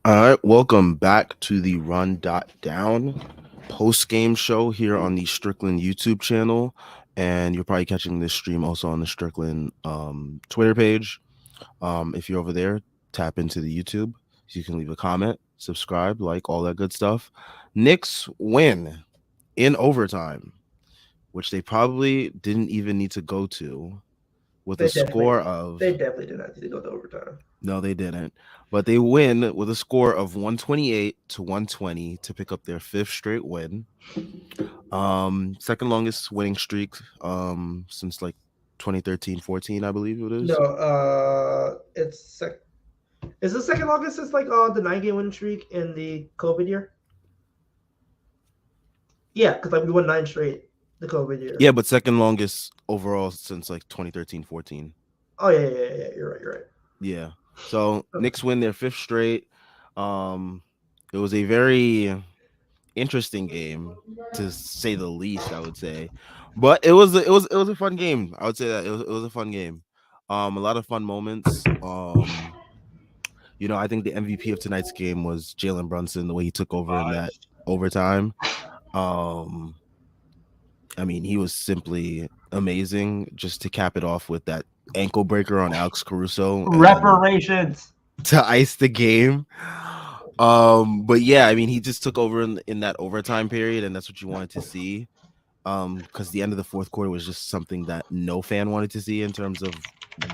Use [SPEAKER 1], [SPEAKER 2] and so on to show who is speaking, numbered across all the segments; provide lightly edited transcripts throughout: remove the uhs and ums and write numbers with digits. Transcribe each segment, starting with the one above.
[SPEAKER 1] All right, welcome back to the Run.down post-game show here on the Strickland YouTube channel. And you're probably catching this stream also on the Strickland Twitter page. If you're over there, tap into the YouTube so you can leave a comment, subscribe, like all that good stuff. Knicks win in overtime, which they probably didn't even need to go to, with a
[SPEAKER 2] They
[SPEAKER 1] score
[SPEAKER 2] definitely
[SPEAKER 1] of
[SPEAKER 2] they definitely did not need to go to overtime.
[SPEAKER 1] no, they didn't. But they win with a score of 128 to 120 to pick up their fifth straight win. Second longest winning streak since like 2013-14, I believe it
[SPEAKER 2] No,
[SPEAKER 1] is.
[SPEAKER 2] is the second longest since like the 9 game winning streak in the COVID year. Yeah, because like we won 9 straight the COVID year.
[SPEAKER 1] Yeah, but second longest overall since like 2013-14.
[SPEAKER 2] Oh yeah. You're right. You're right.
[SPEAKER 1] Yeah. So
[SPEAKER 2] Okay.
[SPEAKER 1] Knicks win their fifth straight. Um it was a very interesting game to say the least, I would say. But it was a fun game. I would say that it was a fun game. A lot of fun moments. I think the MVP of tonight's game was Jalen Brunson, the way he took over in that overtime. Um I mean, he was simply amazing just to cap it off with that ankle breaker on Alex Caruso and
[SPEAKER 2] Reparations.
[SPEAKER 1] to ice the game. But yeah, I mean, he just took over in that overtime period, and that's what you wanted to see. Because the end of the fourth quarter was just something that no fan wanted to see in terms of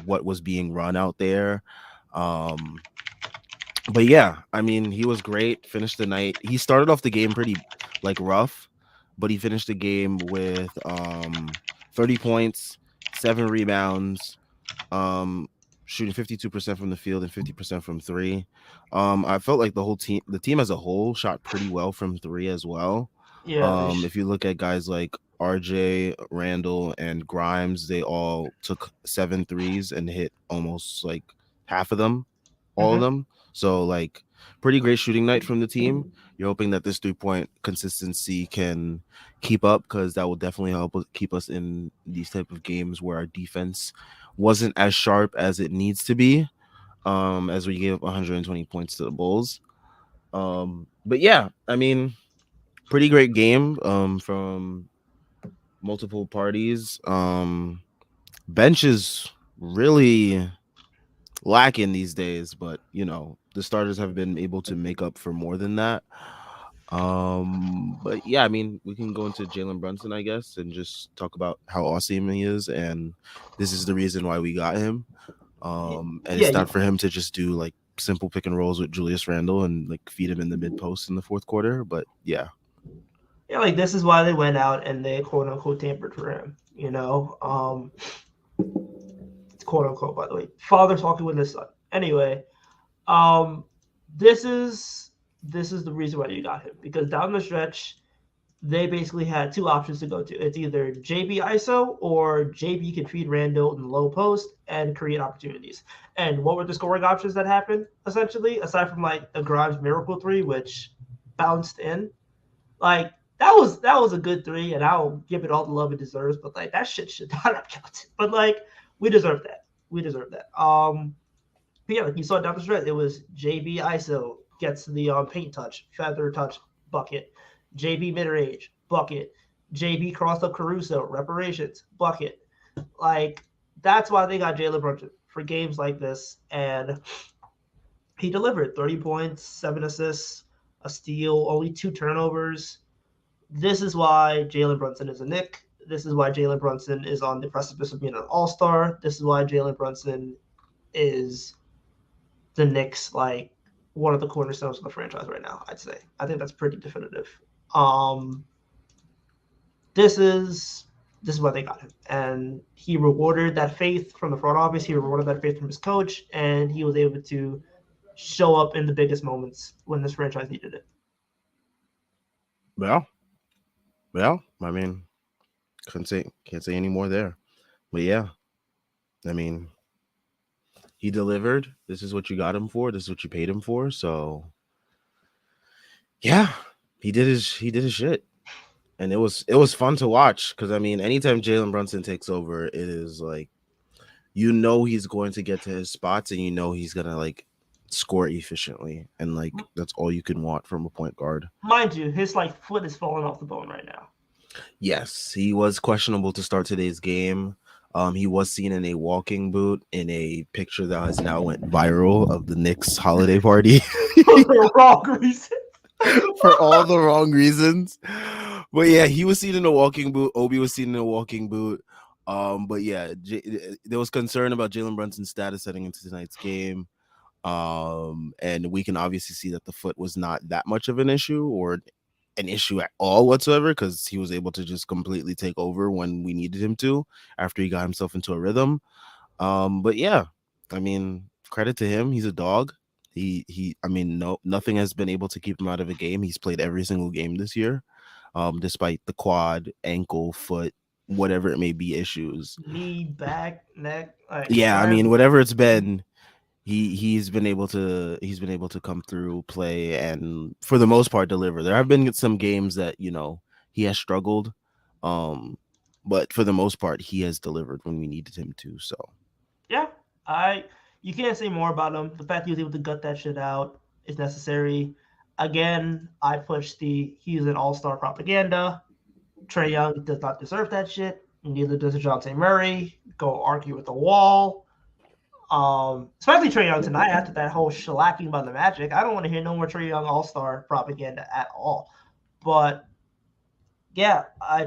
[SPEAKER 1] what was being run out there. But yeah, I mean, he was great. Finished the night. He started off the game pretty like rough, but he finished the game with 30 points, 7 rebounds, um, shooting 52% from the field and 50% from three. I felt like the team as a whole, shot pretty well from three as well.
[SPEAKER 2] Yeah.
[SPEAKER 1] If you look at guys like RJ, Randall, and Grimes, they all took 7 threes and hit almost like half of them, all of
[SPEAKER 2] Mm-hmm.
[SPEAKER 1] them. So like pretty great shooting night from the team. You're hoping that this 3-point consistency can keep up, because that will definitely help keep us in these type of games where our defense wasn't as sharp as it needs to be, as we gave up 120 points to the Bulls. But yeah, I mean, pretty great game from multiple parties. Bench is really lacking these days, but the starters have been able to make up for more than that. But yeah, I mean, we can go into Jalen Brunson, I guess, and just talk about how awesome he is, and this is the reason why we got him. And
[SPEAKER 2] Yeah.
[SPEAKER 1] it's not for him to just do like simple pick and rolls with Julius Randle and like feed him in the mid post in the fourth quarter. But yeah.
[SPEAKER 2] Yeah. Like this is why they went out and they quote unquote tampered for him. It's quote unquote, by the way. Father talking with his son. Anyway, um, this is this is the reason why you got him, because down the stretch they basically had two options to go to. It's either JB ISO or JB can feed Randall in the low post and create opportunities. And what were the scoring options that happened essentially, aside from like the Grimes miracle three, which bounced in? Like that was a good three, and I'll give it all the love it deserves. But like that shit should not have counted. But like we deserve that. We deserve that. But yeah, like you saw down the stretch, it was JB ISO gets the paint touch, feather touch bucket. JB mid range bucket. JB crossed up Caruso reparations bucket. Like that's why they got Jalen Brunson for games like this, and he delivered 30 points, 7 assists, a steal, only 2 turnovers. This is why Jalen Brunson is a Knick. This is why Jalen Brunson is on the precipice of being an All-Star. This is why Jalen Brunson is the Knicks, like one of the cornerstones of the franchise right now. I'd say. I think that's pretty definitive. Um, this is why they got him, and he rewarded that faith from the front office. He rewarded that faith from his coach, and he was able to show up in the biggest moments when this franchise needed it.
[SPEAKER 1] Well, I mean, can't say any more there. But yeah, I mean, he delivered. This is what you got him for. This is what you paid him for. So yeah, he did his shit. And it was fun to watch, because I mean, anytime Jalen Brunson takes over, it is like he's going to get to his spots, and he's gonna like score efficiently, and like that's all you can want from a point guard.
[SPEAKER 2] Mind you, his like foot is falling off the bone right now.
[SPEAKER 1] Yes, he was questionable to start today's game. He was seen in a walking boot in a picture that has now went viral of the Knicks holiday party
[SPEAKER 2] For the wrong reason.
[SPEAKER 1] for all the wrong reasons. But yeah, he was seen in a walking boot. Obi was seen in a walking boot. But yeah, there was concern about Jalen Brunson's status heading into tonight's game. And we can obviously see that the foot was not that much of an issue or an issue at all whatsoever, because he was able to just completely take over when we needed him to after he got himself into a rhythm. But yeah, I mean, credit to him. He's a dog. I mean, nothing has been able to keep him out of a game. He's played every single game this year, despite the quad, ankle, foot, whatever it may be issues.
[SPEAKER 2] Knee, back, neck, like
[SPEAKER 1] Yeah, I mean,
[SPEAKER 2] whatever.
[SPEAKER 1] whatever it's been, he's been able to come through, play, and for the most part deliver. There have been some games that he has struggled, but for the most part he has delivered when we needed him to. So
[SPEAKER 2] Yeah, you can't say more about him. The fact he was able to gut that shit out is necessary. Again, I push he's an all-star propaganda. Trae Young does not deserve that shit. Neither does DeJounte Murray. Go argue with the wall. Especially Trae Young tonight after that whole shellacking by the Magic. I don't want to hear no more Trae Young all-star propaganda at all. But yeah, I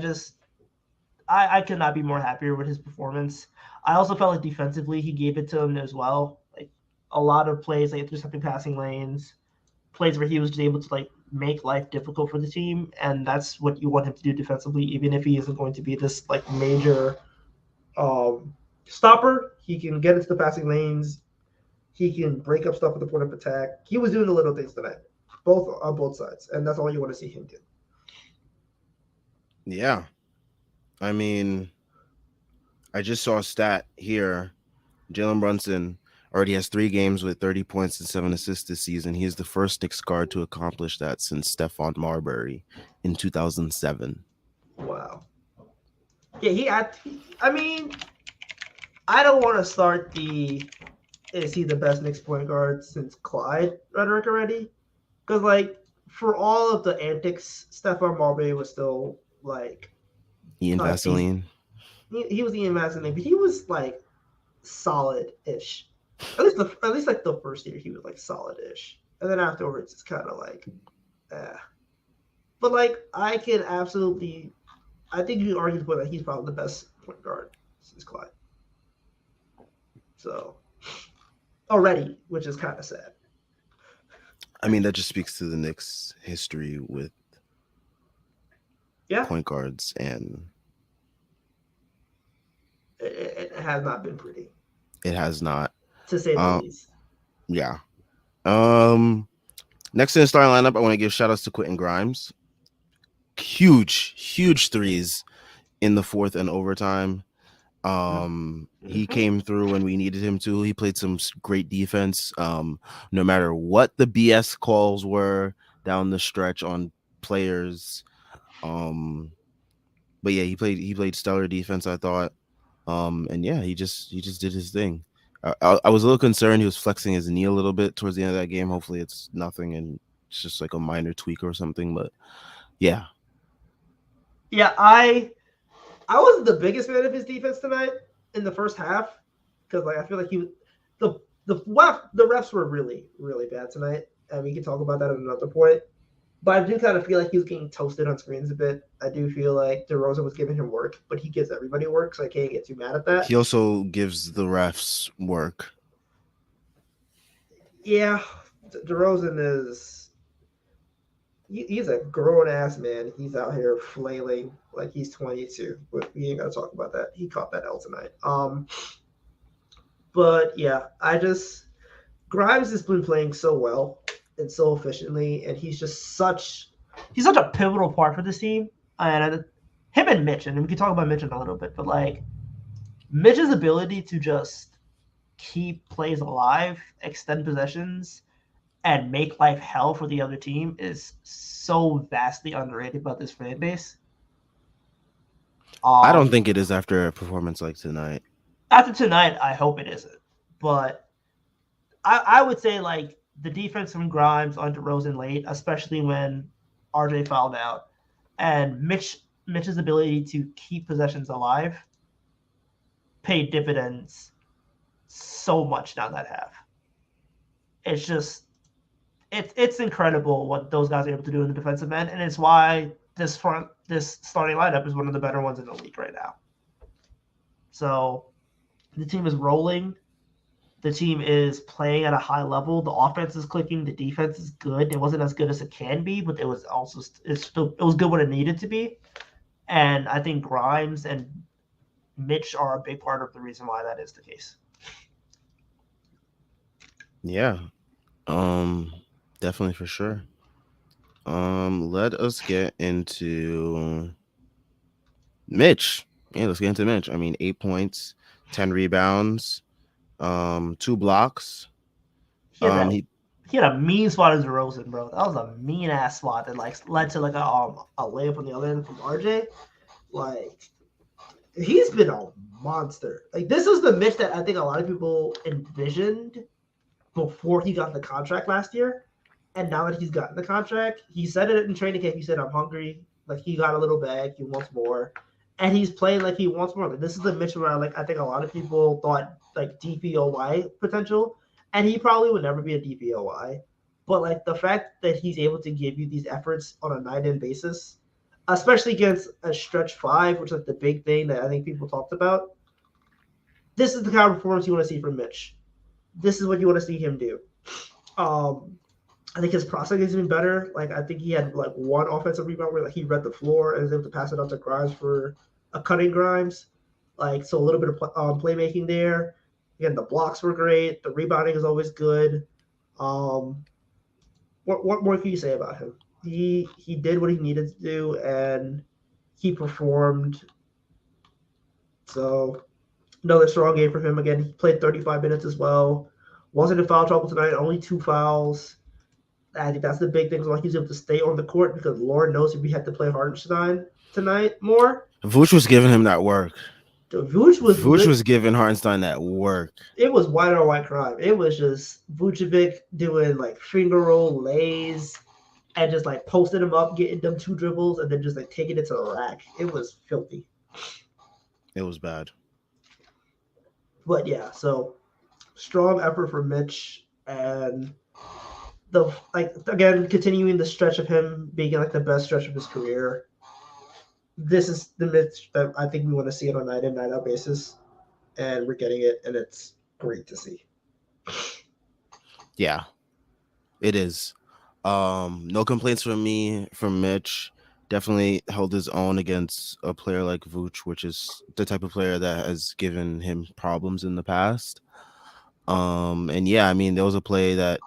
[SPEAKER 2] could not be more happier with his performance. I also felt like defensively he gave it to him as well. Like a lot of plays, like intercepting passing lanes, plays where he was just able to like make life difficult for the team, and that's what you want him to do defensively, even if he isn't going to be this like major stopper. He can get into the passing lanes. He can break up stuff at the point of attack. He was doing the little things tonight, both on both sides, and that's all you want to see him do.
[SPEAKER 1] yeah, I mean, I just saw a stat here. Jalen Brunson already has 3 games with 30 points and 7 assists this season. He is the first Knicks guard to accomplish that since Stephon Marbury in 2007.
[SPEAKER 2] Wow. Yeah, I mean, I don't want to start is he the best Knicks point guard since Clyde rhetoric already? Because, like, for all of the antics, Stephon Marbury was still, like...
[SPEAKER 1] Ian Vaseline.
[SPEAKER 2] He was Ian Vaseline, but he was, like, solid-ish. At least like, the first year, he was, like, solid-ish. And then afterwards, it's kind of like, eh. But, like, I think you can argue the point that he's probably the best point guard since Clyde. So, already, which is kind of sad.
[SPEAKER 1] I mean, that just speaks to the Knicks' history with point guards, and
[SPEAKER 2] it has not been pretty.
[SPEAKER 1] It has not,
[SPEAKER 2] to say the least.
[SPEAKER 1] Yeah. Next in the starting lineup, I want to give shout outs to Quentin Grimes. Huge threes in the fourth and overtime. He came through when we needed him to. He played some great defense. No matter what the BS calls were down the stretch on players. But yeah, he played stellar defense, I thought. And yeah, he just did his thing. I was a little concerned he was flexing his knee a little bit towards the end of that game. Hopefully it's nothing and it's just like a minor tweak or something. But yeah.
[SPEAKER 2] Yeah, I wasn't the biggest fan of his defense tonight in the first half because like I feel like the refs were really, really bad tonight. And we can talk about that at another point. But I do kind of feel like he was getting toasted on screens a bit. I do feel like DeRozan was giving him work, but he gives everybody work, so I can't get too mad at that.
[SPEAKER 1] He also gives the refs work.
[SPEAKER 2] Yeah, DeRozan he's a grown-ass man. He's out here flailing like he's 22. But we ain't got to talk about that. He caught that L tonight. But yeah, Grimes has been playing so well and so efficiently, and he's such a pivotal part for this team. And him and Mitch, and we can talk about Mitch in a little bit, but like Mitch's ability to just keep plays alive, extend possessions, and make life hell for the other team is so vastly underrated by this fan base.
[SPEAKER 1] I don't think it is after a performance like tonight.
[SPEAKER 2] After tonight, I hope it isn't. But I would say like the defense from Grimes on DeRozan late, especially when RJ fouled out, and Mitch's ability to keep possessions alive paid dividends so much down that half. It's just it's incredible what those guys are able to do in the defensive end, and it's why this starting lineup is one of the better ones in the league right now. So the team is rolling. The team is playing at a high level. The offense is clicking. The defense is good. It wasn't as good as it can be, but it was also it was good when it needed to be. And I think Grimes and Mitch are a big part of the reason why that is the case.
[SPEAKER 1] Yeah. Definitely for sure. Let us get into Mitch. Yeah, let's get into Mitch. I mean, 8 points, 10 rebounds, 2 blocks.
[SPEAKER 2] He had that.
[SPEAKER 1] He
[SPEAKER 2] He had a mean spot as DeRozan, bro. That was a mean ass spot that like led to like a layup on the other end from RJ. Like he's been a monster. Like this is the Mitch that I think a lot of people envisioned before he got the contract last year. And now that he's gotten the contract, he said it in training camp. He said, "I'm hungry." Like he got a little bag, he wants more, and he's playing like he wants more. Like this is the Mitch where like I think a lot of people thought like DPOY potential, and he probably would never be a DPOY. But like the fact that he's able to give you these efforts on a night-in basis, especially against a stretch five, which is like the big thing that I think people talked about. This is the kind of performance you want to see from Mitch. This is what you want to see him do. I think his processing has been better. Like I think he had like one offensive rebound where like he read the floor and was able to pass it out to Grimes for a cutting Grimes. Like so a little bit of playmaking there. Again, the blocks were great. The rebounding is always good. What more can you say about him? He did what he needed to do and he performed. So another strong game for him. Again, he played 35 minutes as well. Wasn't in foul trouble tonight. Only 2 fouls. I think that's the big thing. Like he's able to stay on the court because Lord knows if we had to play Hartenstein tonight more.
[SPEAKER 1] Vooch was giving him that work.
[SPEAKER 2] Vooch
[SPEAKER 1] was giving Hartenstein that work.
[SPEAKER 2] It was white on white crime. It was just Vucevic doing like finger roll lays and just like posting him up, getting them 2 dribbles, and then just like taking it to the rack. It was filthy.
[SPEAKER 1] It was bad.
[SPEAKER 2] But yeah, so strong effort for Mitch and the like again continuing the stretch of him being like the best stretch of his career. This is the Mitch that I think we want to see it on night in, night out basis, and we're getting it, and it's great to see.
[SPEAKER 1] Yeah, it is. No complaints from me from Mitch. Definitely held his own against a player like Vooch, which is the type of player that has given him problems in the past. And yeah, I mean, there was a play that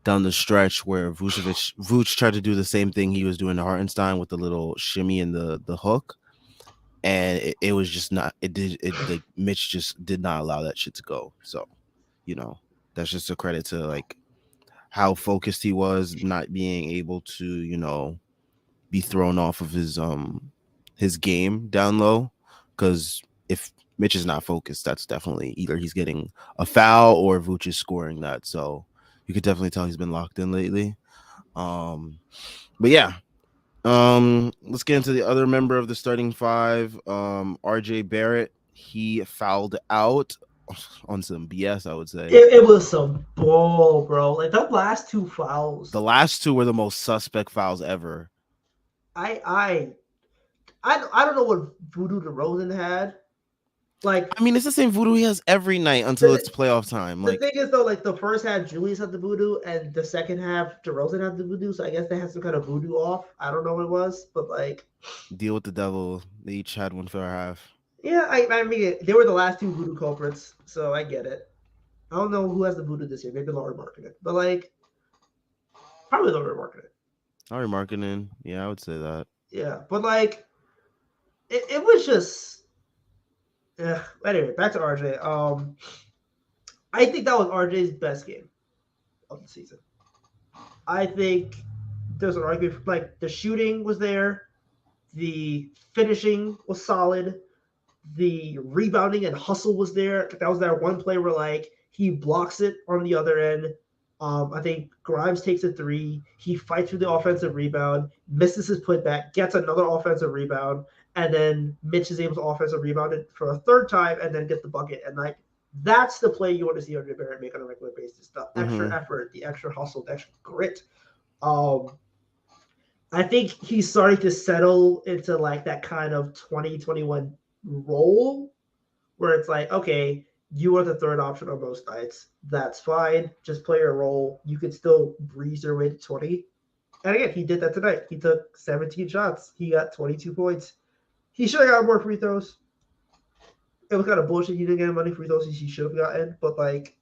[SPEAKER 1] down the stretch where Vooch tried to do the same thing he was doing to Hartenstein with the little shimmy and the hook, and it was just not. Like Mitch just did not allow that shit to go. So, that's just a credit to like how focused he was, not being able to be thrown off of his game down low, because if Mitch is not focused, that's definitely either he's getting a foul or Vooch is scoring that. So you could definitely tell he's been locked in lately. But yeah, let's get into the other member of the starting 5, RJ Barrett. He fouled out on some BS, I would say.
[SPEAKER 2] It was some bull, bro. Like the last 2 fouls.
[SPEAKER 1] The last 2 were the most suspect fouls ever.
[SPEAKER 2] I don't know what voodoo DeRozan had. Like,
[SPEAKER 1] I mean, it's the same voodoo he has every night until it's playoff time.
[SPEAKER 2] The thing is, though, like the first half, Julius had the voodoo, and the second half, DeRozan had the voodoo. So I guess they had some kind of voodoo off. I don't know what it was, but like,
[SPEAKER 1] deal with the devil. They each had one for a half.
[SPEAKER 2] Yeah, I mean, they were the last 2 voodoo culprits, so I get it. I don't know who has the voodoo this year. Maybe Lauri Markkinen, but like, probably Lauri Markkinen.
[SPEAKER 1] Lauri Markkinen, yeah, I would say that.
[SPEAKER 2] Yeah, but like, it was just. Anyway, back to RJ. I think that was RJ's best game of the season. I think there's an argument like the shooting was there, the finishing was solid, the rebounding and hustle was there. That was that one play where like He blocks it on the other end. I think Grimes takes a three. He fights for the offensive rebound, misses his putback, gets another offensive rebound, and then Mitch is able to offensive rebound it for a third time and then get the bucket. And like that's the play you want to see RJ Barrett make on a regular basis. The extra
[SPEAKER 1] Mm-hmm.
[SPEAKER 2] effort, the extra hustle, the extra grit. Um, I think he's starting to settle into like that kind of 2021 role where it's like, okay, you are the third option on most nights. That's fine. Just play your role. You can still breeze your way to 20. And again, he did that tonight. He took 17 shots. He got 22 points. He should have got more free throws. It was kind of bullshit. He didn't get as many free throws as he should have gotten. But like,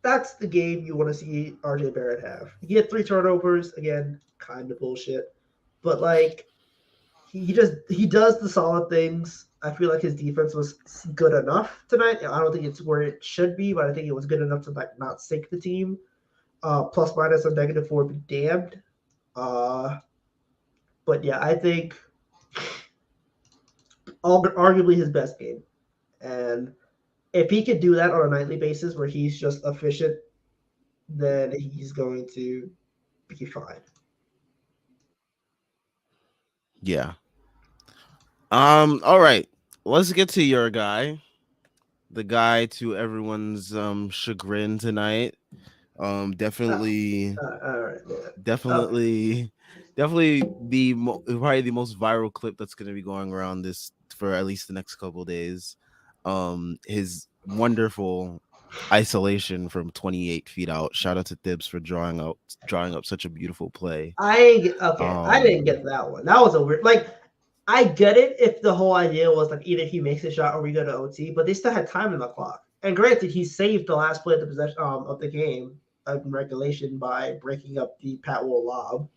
[SPEAKER 2] that's the game you want to see RJ Barrett have. He had 3 turnovers. Again, kind of bullshit. But like, he does the solid things. I feel like his defense was good enough tonight. I don't think it's where it should be, but I think it was good enough to like not sink the team. Plus minus a -4 be damned. But yeah, I think arguably his best game. And if he could do that on a nightly basis where he's just efficient, then he's going to be fine.
[SPEAKER 1] Yeah. All right. Let's get to your guy. The guy to everyone's chagrin tonight. Definitely
[SPEAKER 2] All right, man. Okay.
[SPEAKER 1] definitely probably the most viral clip that's going to be going around this for at least the next couple days. His wonderful isolation from 28 feet out. Shout out to Thibs for drawing up such a beautiful play.
[SPEAKER 2] I didn't get that one. That was a weird. Like, I get it if the whole idea was like either he makes a shot or we go to OT, but they still had time in the clock. And granted, he saved the last play of the possession of the game in regulation by breaking up the Pat Will lob.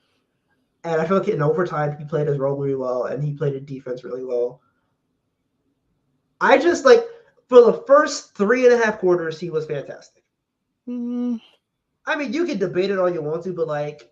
[SPEAKER 2] And I feel like in overtime he played his role really well, and he played his defense really well. I just like for the first 3.5 quarters he was fantastic.
[SPEAKER 1] Mm,
[SPEAKER 2] I mean, you can debate it all you want to, but like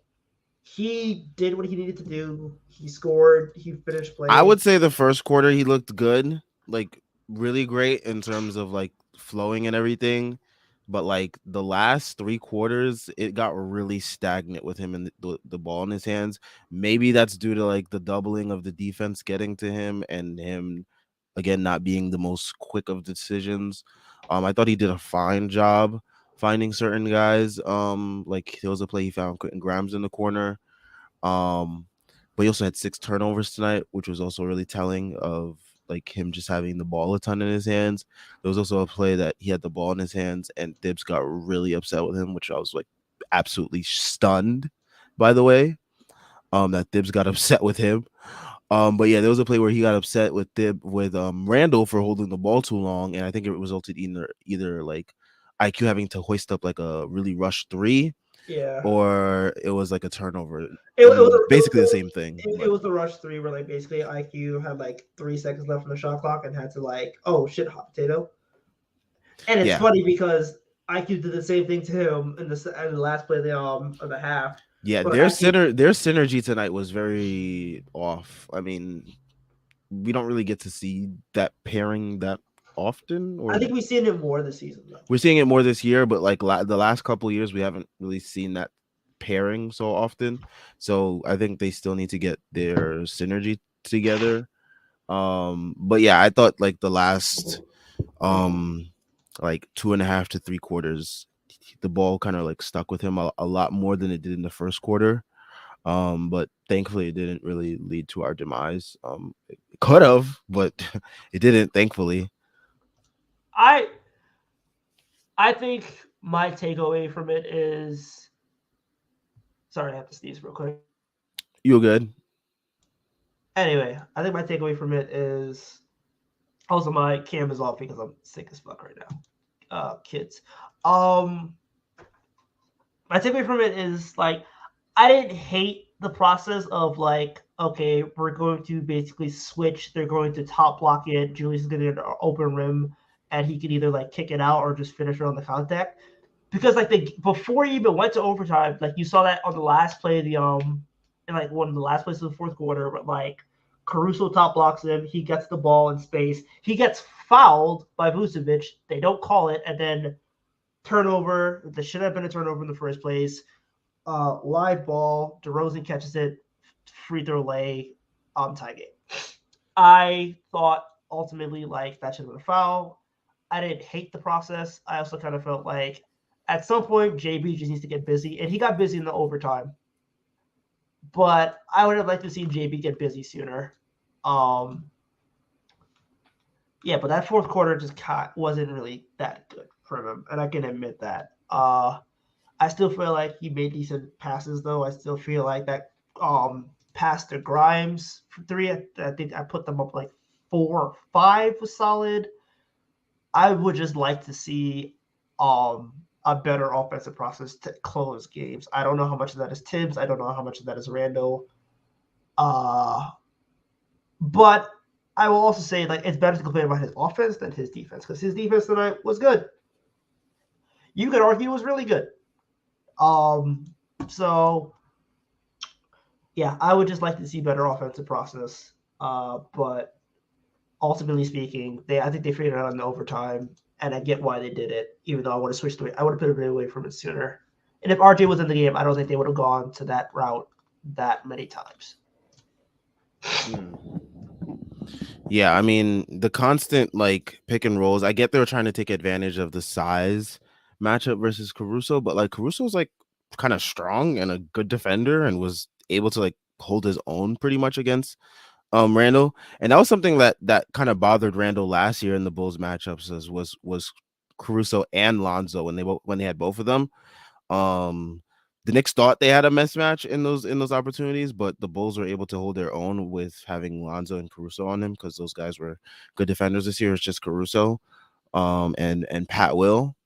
[SPEAKER 2] he did what he needed to do. He scored. He finished
[SPEAKER 1] I
[SPEAKER 2] playing.
[SPEAKER 1] would say the first quarter he looked good, like really great in terms of like flowing and everything. But like the last 3 quarters, it got really stagnant with him and the ball in his hands. Maybe that's due to like the doubling of the defense getting to him and him again not being the most quick of decisions. I thought he did a fine job finding certain guys. Like there was a play he found Quentin Grimes in the corner. Um, but he also had 6 turnovers tonight, which was also really telling of like him just having the ball a ton in his hands. There was also a play that he had the ball in his hands and Thibs got really upset with him, which I was like absolutely stunned, by the way. That Thibs got upset with him. But yeah, there was a play where he got upset with Randall for holding the ball too long, and I think it resulted either like IQ having to hoist up like a really rushed three,
[SPEAKER 2] Yeah.
[SPEAKER 1] or it was like a turnover.
[SPEAKER 2] It was
[SPEAKER 1] Basically the same thing.
[SPEAKER 2] it
[SPEAKER 1] But
[SPEAKER 2] was the rush three where like basically IQ had like 3 seconds left on the shot clock and had to like, oh shit, hot potato. And it's
[SPEAKER 1] yeah,
[SPEAKER 2] funny because IQ did the same thing to him in the last play of the half.
[SPEAKER 1] yeah,
[SPEAKER 2] But IQ,
[SPEAKER 1] their synergy tonight was very off. I mean, we don't really get to see that pairing that often,
[SPEAKER 2] I
[SPEAKER 1] or
[SPEAKER 2] think we've seen it more this season though.
[SPEAKER 1] we're seeing it more this year, but like the last couple of years, we haven't really seen that pairing so often. So I think they still need to get their synergy together. But yeah, I thought like the last like 2.5 to 3 quarters, the ball kind of like stuck with him a lot more than it did in the first quarter. But thankfully it didn't really lead to our demise. It could have, but it didn't, thankfully.
[SPEAKER 2] I I think my takeaway from it is sorry, I have to sneeze real quick.
[SPEAKER 1] You were good.
[SPEAKER 2] Anyway, I think my takeaway from it is also my cam is off because I'm sick as fuck right now. Kids. Um my takeaway from it is like I didn't hate the process of like, okay, we're going to basically switch. They're going to top block it. Julius is going to get an open rim, and he can either like kick it out or just finish it on the contact. Because like before he even went to overtime, like you saw that on the last play of the in like one of the last plays of the fourth quarter, but like Caruso top blocks him. He gets the ball in space. He gets fouled by Vucevic. They don't call it, and then turnover. There should have been a turnover in the first place. Live ball. DeRozan catches it. Free throw lay. Tie game. I thought ultimately like that should have been a foul. I didn't hate the process. I also kind of felt like at some point JB just needs to get busy, and he got busy in the overtime. But I would have liked to see JB get busy sooner. Um, yeah, but that fourth quarter just wasn't really that good for him, and I can admit that. I still feel like he made decent passes, though. I still feel like that pass to Grimes for three. I think I put them up like 4 or 5 was solid. I would just like to see a better offensive process to close games. I don't know how much of that is Tibbs. I don't know how much of that is Randall. But I will also say like it's better to complain about his offense than his defense because his defense tonight was good. You could argue it was really good. So yeah, I would just like to see better offensive process. But ultimately speaking, I think they figured it out in the overtime, and I get why they did it. Even though I would have switched away, I would have put it away from it sooner. And if RJ was in the game, I don't think they would have gone to that route that many times.
[SPEAKER 1] Yeah, I mean the constant like pick and rolls. I get they were trying to take advantage of the size matchup versus Caruso, but like Caruso's like kind of strong and a good defender and was able to like hold his own pretty much against Randall. And that was something that kind of bothered Randall last year in the Bulls matchups was Caruso and Lonzo when they had both of them. The Knicks thought they had a mismatch in those opportunities, but the Bulls were able to hold their own with having Lonzo and Caruso on him because those guys were good defenders this year. It's just Caruso, and Pat Will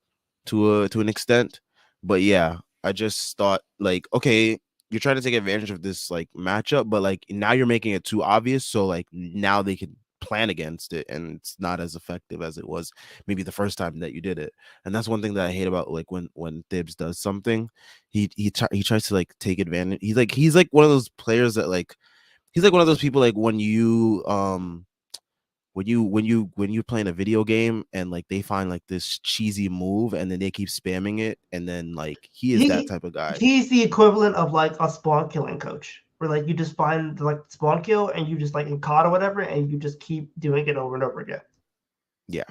[SPEAKER 1] to an extent. But yeah, I just thought like, okay, you're trying to take advantage of this like matchup, but like now you're making it too obvious. So like now they can plan against it and it's not as effective as it was maybe the first time that you did it. And that's one thing that I hate about like when Thibs does something, he tries to like take advantage. He's like one of those players that like he's like one of those people like when you playing a video game and like they find like this cheesy move and then they keep spamming it and then like he is that type of guy.
[SPEAKER 2] He's the equivalent of like a spawn killing coach where like you just find like spawn kill and you just like in COD or whatever and you just keep doing it over and over again.
[SPEAKER 1] Yeah.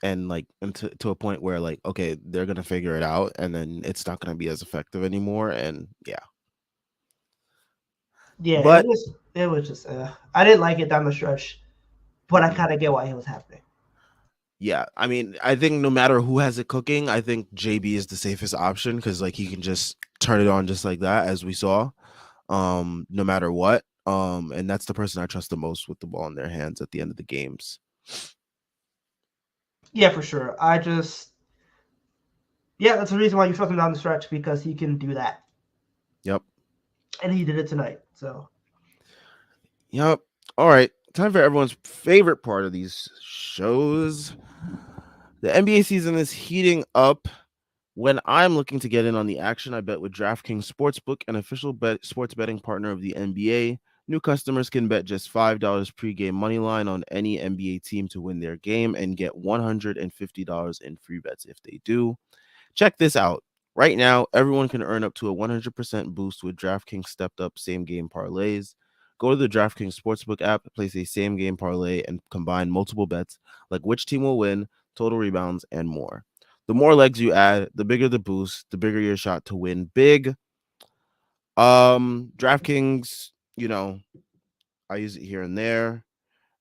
[SPEAKER 1] And like to a point where like, okay, they're gonna figure it out and then it's not gonna be as effective anymore. And yeah.
[SPEAKER 2] Yeah,
[SPEAKER 1] But
[SPEAKER 2] it was just I didn't like it down the stretch, but I kind of get why it was happening.
[SPEAKER 1] Yeah, I mean, I think no matter who has it cooking, I think JB is the safest option because like he can just turn it on just like that, as we saw, no matter what. And that's the person I trust the most with the ball in their hands at the end of the games.
[SPEAKER 2] Yeah, for sure. That's the reason why you trust him down the stretch because he can do that.
[SPEAKER 1] Yep.
[SPEAKER 2] And he did it tonight. So.
[SPEAKER 1] Yep. All right. Time for everyone's favorite part of these shows. The NBA season is heating up. When I'm looking to get in on the action, I bet with DraftKings Sportsbook, an official sports betting partner of the NBA. New customers can bet just $5 pregame money line on any NBA team to win their game and get $150 in free bets if they do. Check this out. Right now, everyone can earn up to a 100% boost with DraftKings stepped up same game parlays. Go to the DraftKings Sportsbook app, place a same game parlay, and combine multiple bets like which team will win, total rebounds, and more. The more legs you add, the bigger the boost, the bigger your shot to win big. DraftKings, I use it here and there.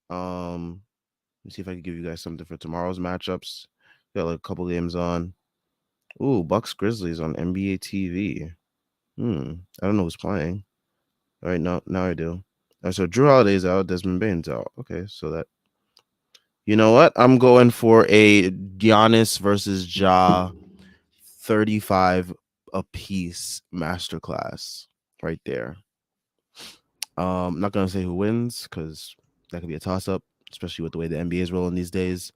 [SPEAKER 1] Let me see if I can give you guys something for tomorrow's matchups. Got like a couple games on. Ooh, Bucks Grizzlies on NBA TV. I don't know who's playing. All right, now I do. So Drew Holiday's out, Desmond Bane's out. Okay, so that you know what? I'm going for a Giannis versus Ja 35 a piece masterclass right there. I'm not gonna say who wins because that could be a toss up, especially with the way the NBA is rolling these days.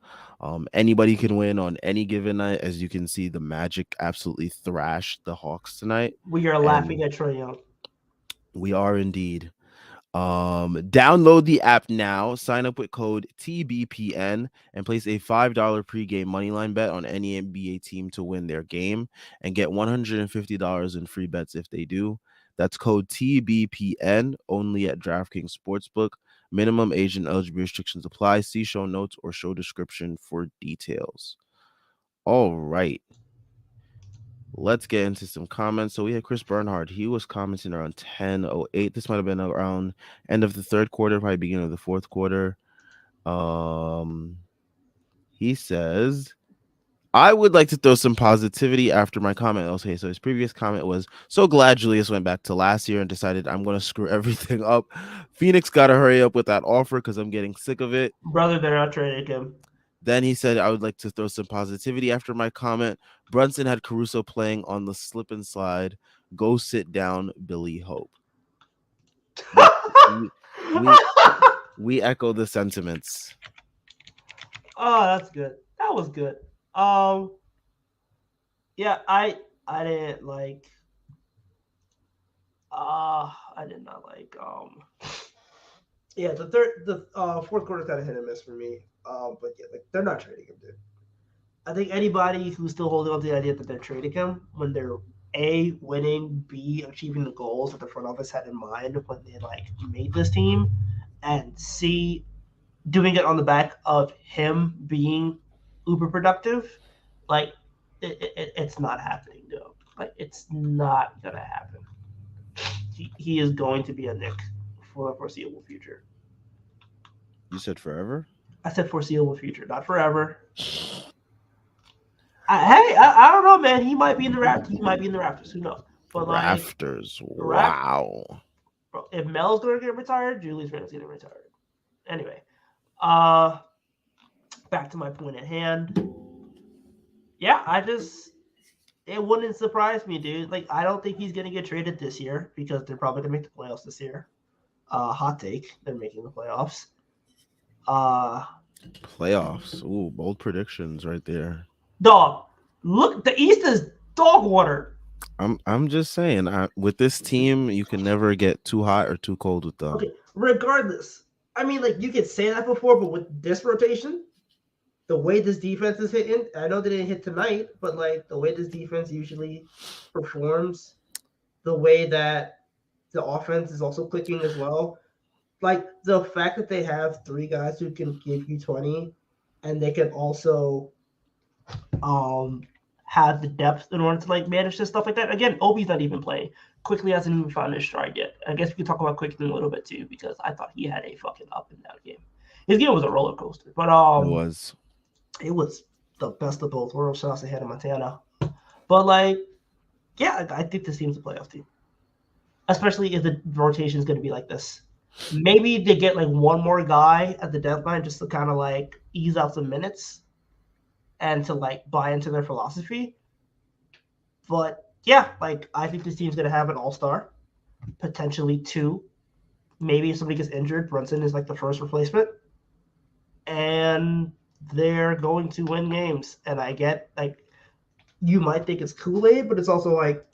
[SPEAKER 1] Anybody can win on any given night. As you can see, the Magic absolutely thrashed the Hawks tonight.
[SPEAKER 2] We are laughing at Trae Young.
[SPEAKER 1] We are indeed. Download the app now, sign up with code TBPN, and place a $5 pregame moneyline bet on any NBA team to win their game and get $150 in free bets if they do. That's code TBPN only at DraftKings Sportsbook. Minimum age and eligibility restrictions apply. See show notes or show description for details. All right. Let's get into some comments. So we had Chris Bernhard. He was commenting around 10:08. This might have been around end of the third quarter, probably beginning of the fourth quarter. He says, I would like to throw some positivity after my comment. Okay, so his previous comment was, so glad Julius went back to last year and decided I'm going to screw everything up. Phoenix got to hurry up with that offer because I'm getting sick of it.
[SPEAKER 2] Brother, they're not trading him.
[SPEAKER 1] Then he said, I would like to throw some positivity after my comment. Brunson had Caruso playing on the slip and slide. Go sit down, Billy Hope. We echo the sentiments.
[SPEAKER 2] Oh, that's good. That was good. Yeah, I didn't like. I did not like. Yeah, the fourth quarter kind of hit and miss for me. But yeah, like they're not trading him, dude. I think anybody who's still holding on to the idea that they're trading him when they're A, winning, B, achieving the goals that the front office had in mind when they like made this team, and C, doing it on the back of him being uber productive, like it's not happening, dude. Like it's not gonna happen. He is going to be a Knick for the foreseeable future.
[SPEAKER 1] You said forever?
[SPEAKER 2] I said foreseeable future, not forever. I don't know, man. He might be in the Raptors. He might be in the Raptors. Who knows? But like,
[SPEAKER 1] Rafters. Wow.
[SPEAKER 2] If Mel's going to get retired, Julie's going to get retired. Anyway, back to my point at hand. Yeah, it wouldn't surprise me, dude. Like, I don't think he's going to get traded this year because they're probably going to make the playoffs this year. Hot take, they're making the playoffs.
[SPEAKER 1] Playoffs. Ooh, bold predictions right there.
[SPEAKER 2] Dog, look, the East is dog water.
[SPEAKER 1] I'm just saying, with this team, you can never get too hot or too cold with them.
[SPEAKER 2] Okay, regardless, I mean, like you could say that before, but with this rotation, the way this defense is hitting, I know they didn't hit tonight, but like the way this defense usually performs, the way that the offense is also clicking as well, like the fact that they have three guys who can give you 20, and they can also have the depth in order to like manage this stuff like that. Again, Obi's not even playing. Quickly hasn't even found his stride yet. I guess we could talk about Quickly a little bit too, because I thought he had a fucking up and down game. His game was a roller coaster, but it was the best of both worlds. Shout out to Hannah Montana. But like, yeah, I think this team's a playoff team, especially if the rotation is going to be like this. Maybe they get like one more guy at the deadline just to kind of like ease out some minutes and to like buy into their philosophy. But yeah, like I think this team's gonna have an all-star, potentially two. Maybe if somebody gets injured, Brunson is like the first replacement. And they're going to win games. And I get like you might think it's Kool-Aid, but it's also like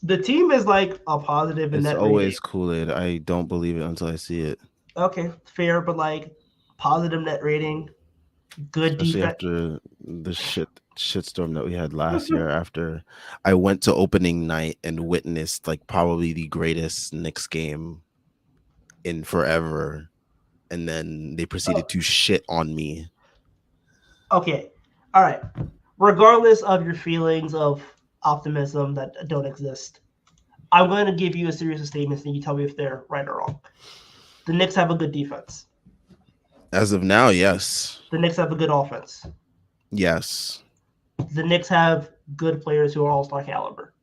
[SPEAKER 2] the team is like a positive in
[SPEAKER 1] it's
[SPEAKER 2] net
[SPEAKER 1] always
[SPEAKER 2] rating.
[SPEAKER 1] Kool-Aid. I don't believe it until I see it.
[SPEAKER 2] Okay, fair, but like positive net rating, good
[SPEAKER 1] especially
[SPEAKER 2] defense.
[SPEAKER 1] After the shitstorm that we had last year. After I went to opening night and witnessed like probably the greatest Knicks game in forever, and then they proceeded to shit on me.
[SPEAKER 2] Okay, all right. Regardless of your feelings of optimism that don't exist, I'm going to give you a series of statements and you tell me if they're right or wrong. The Knicks have a good defense.
[SPEAKER 1] As of now, yes.
[SPEAKER 2] The Knicks have a good offense.
[SPEAKER 1] Yes.
[SPEAKER 2] The Knicks have good players who are all-star caliber.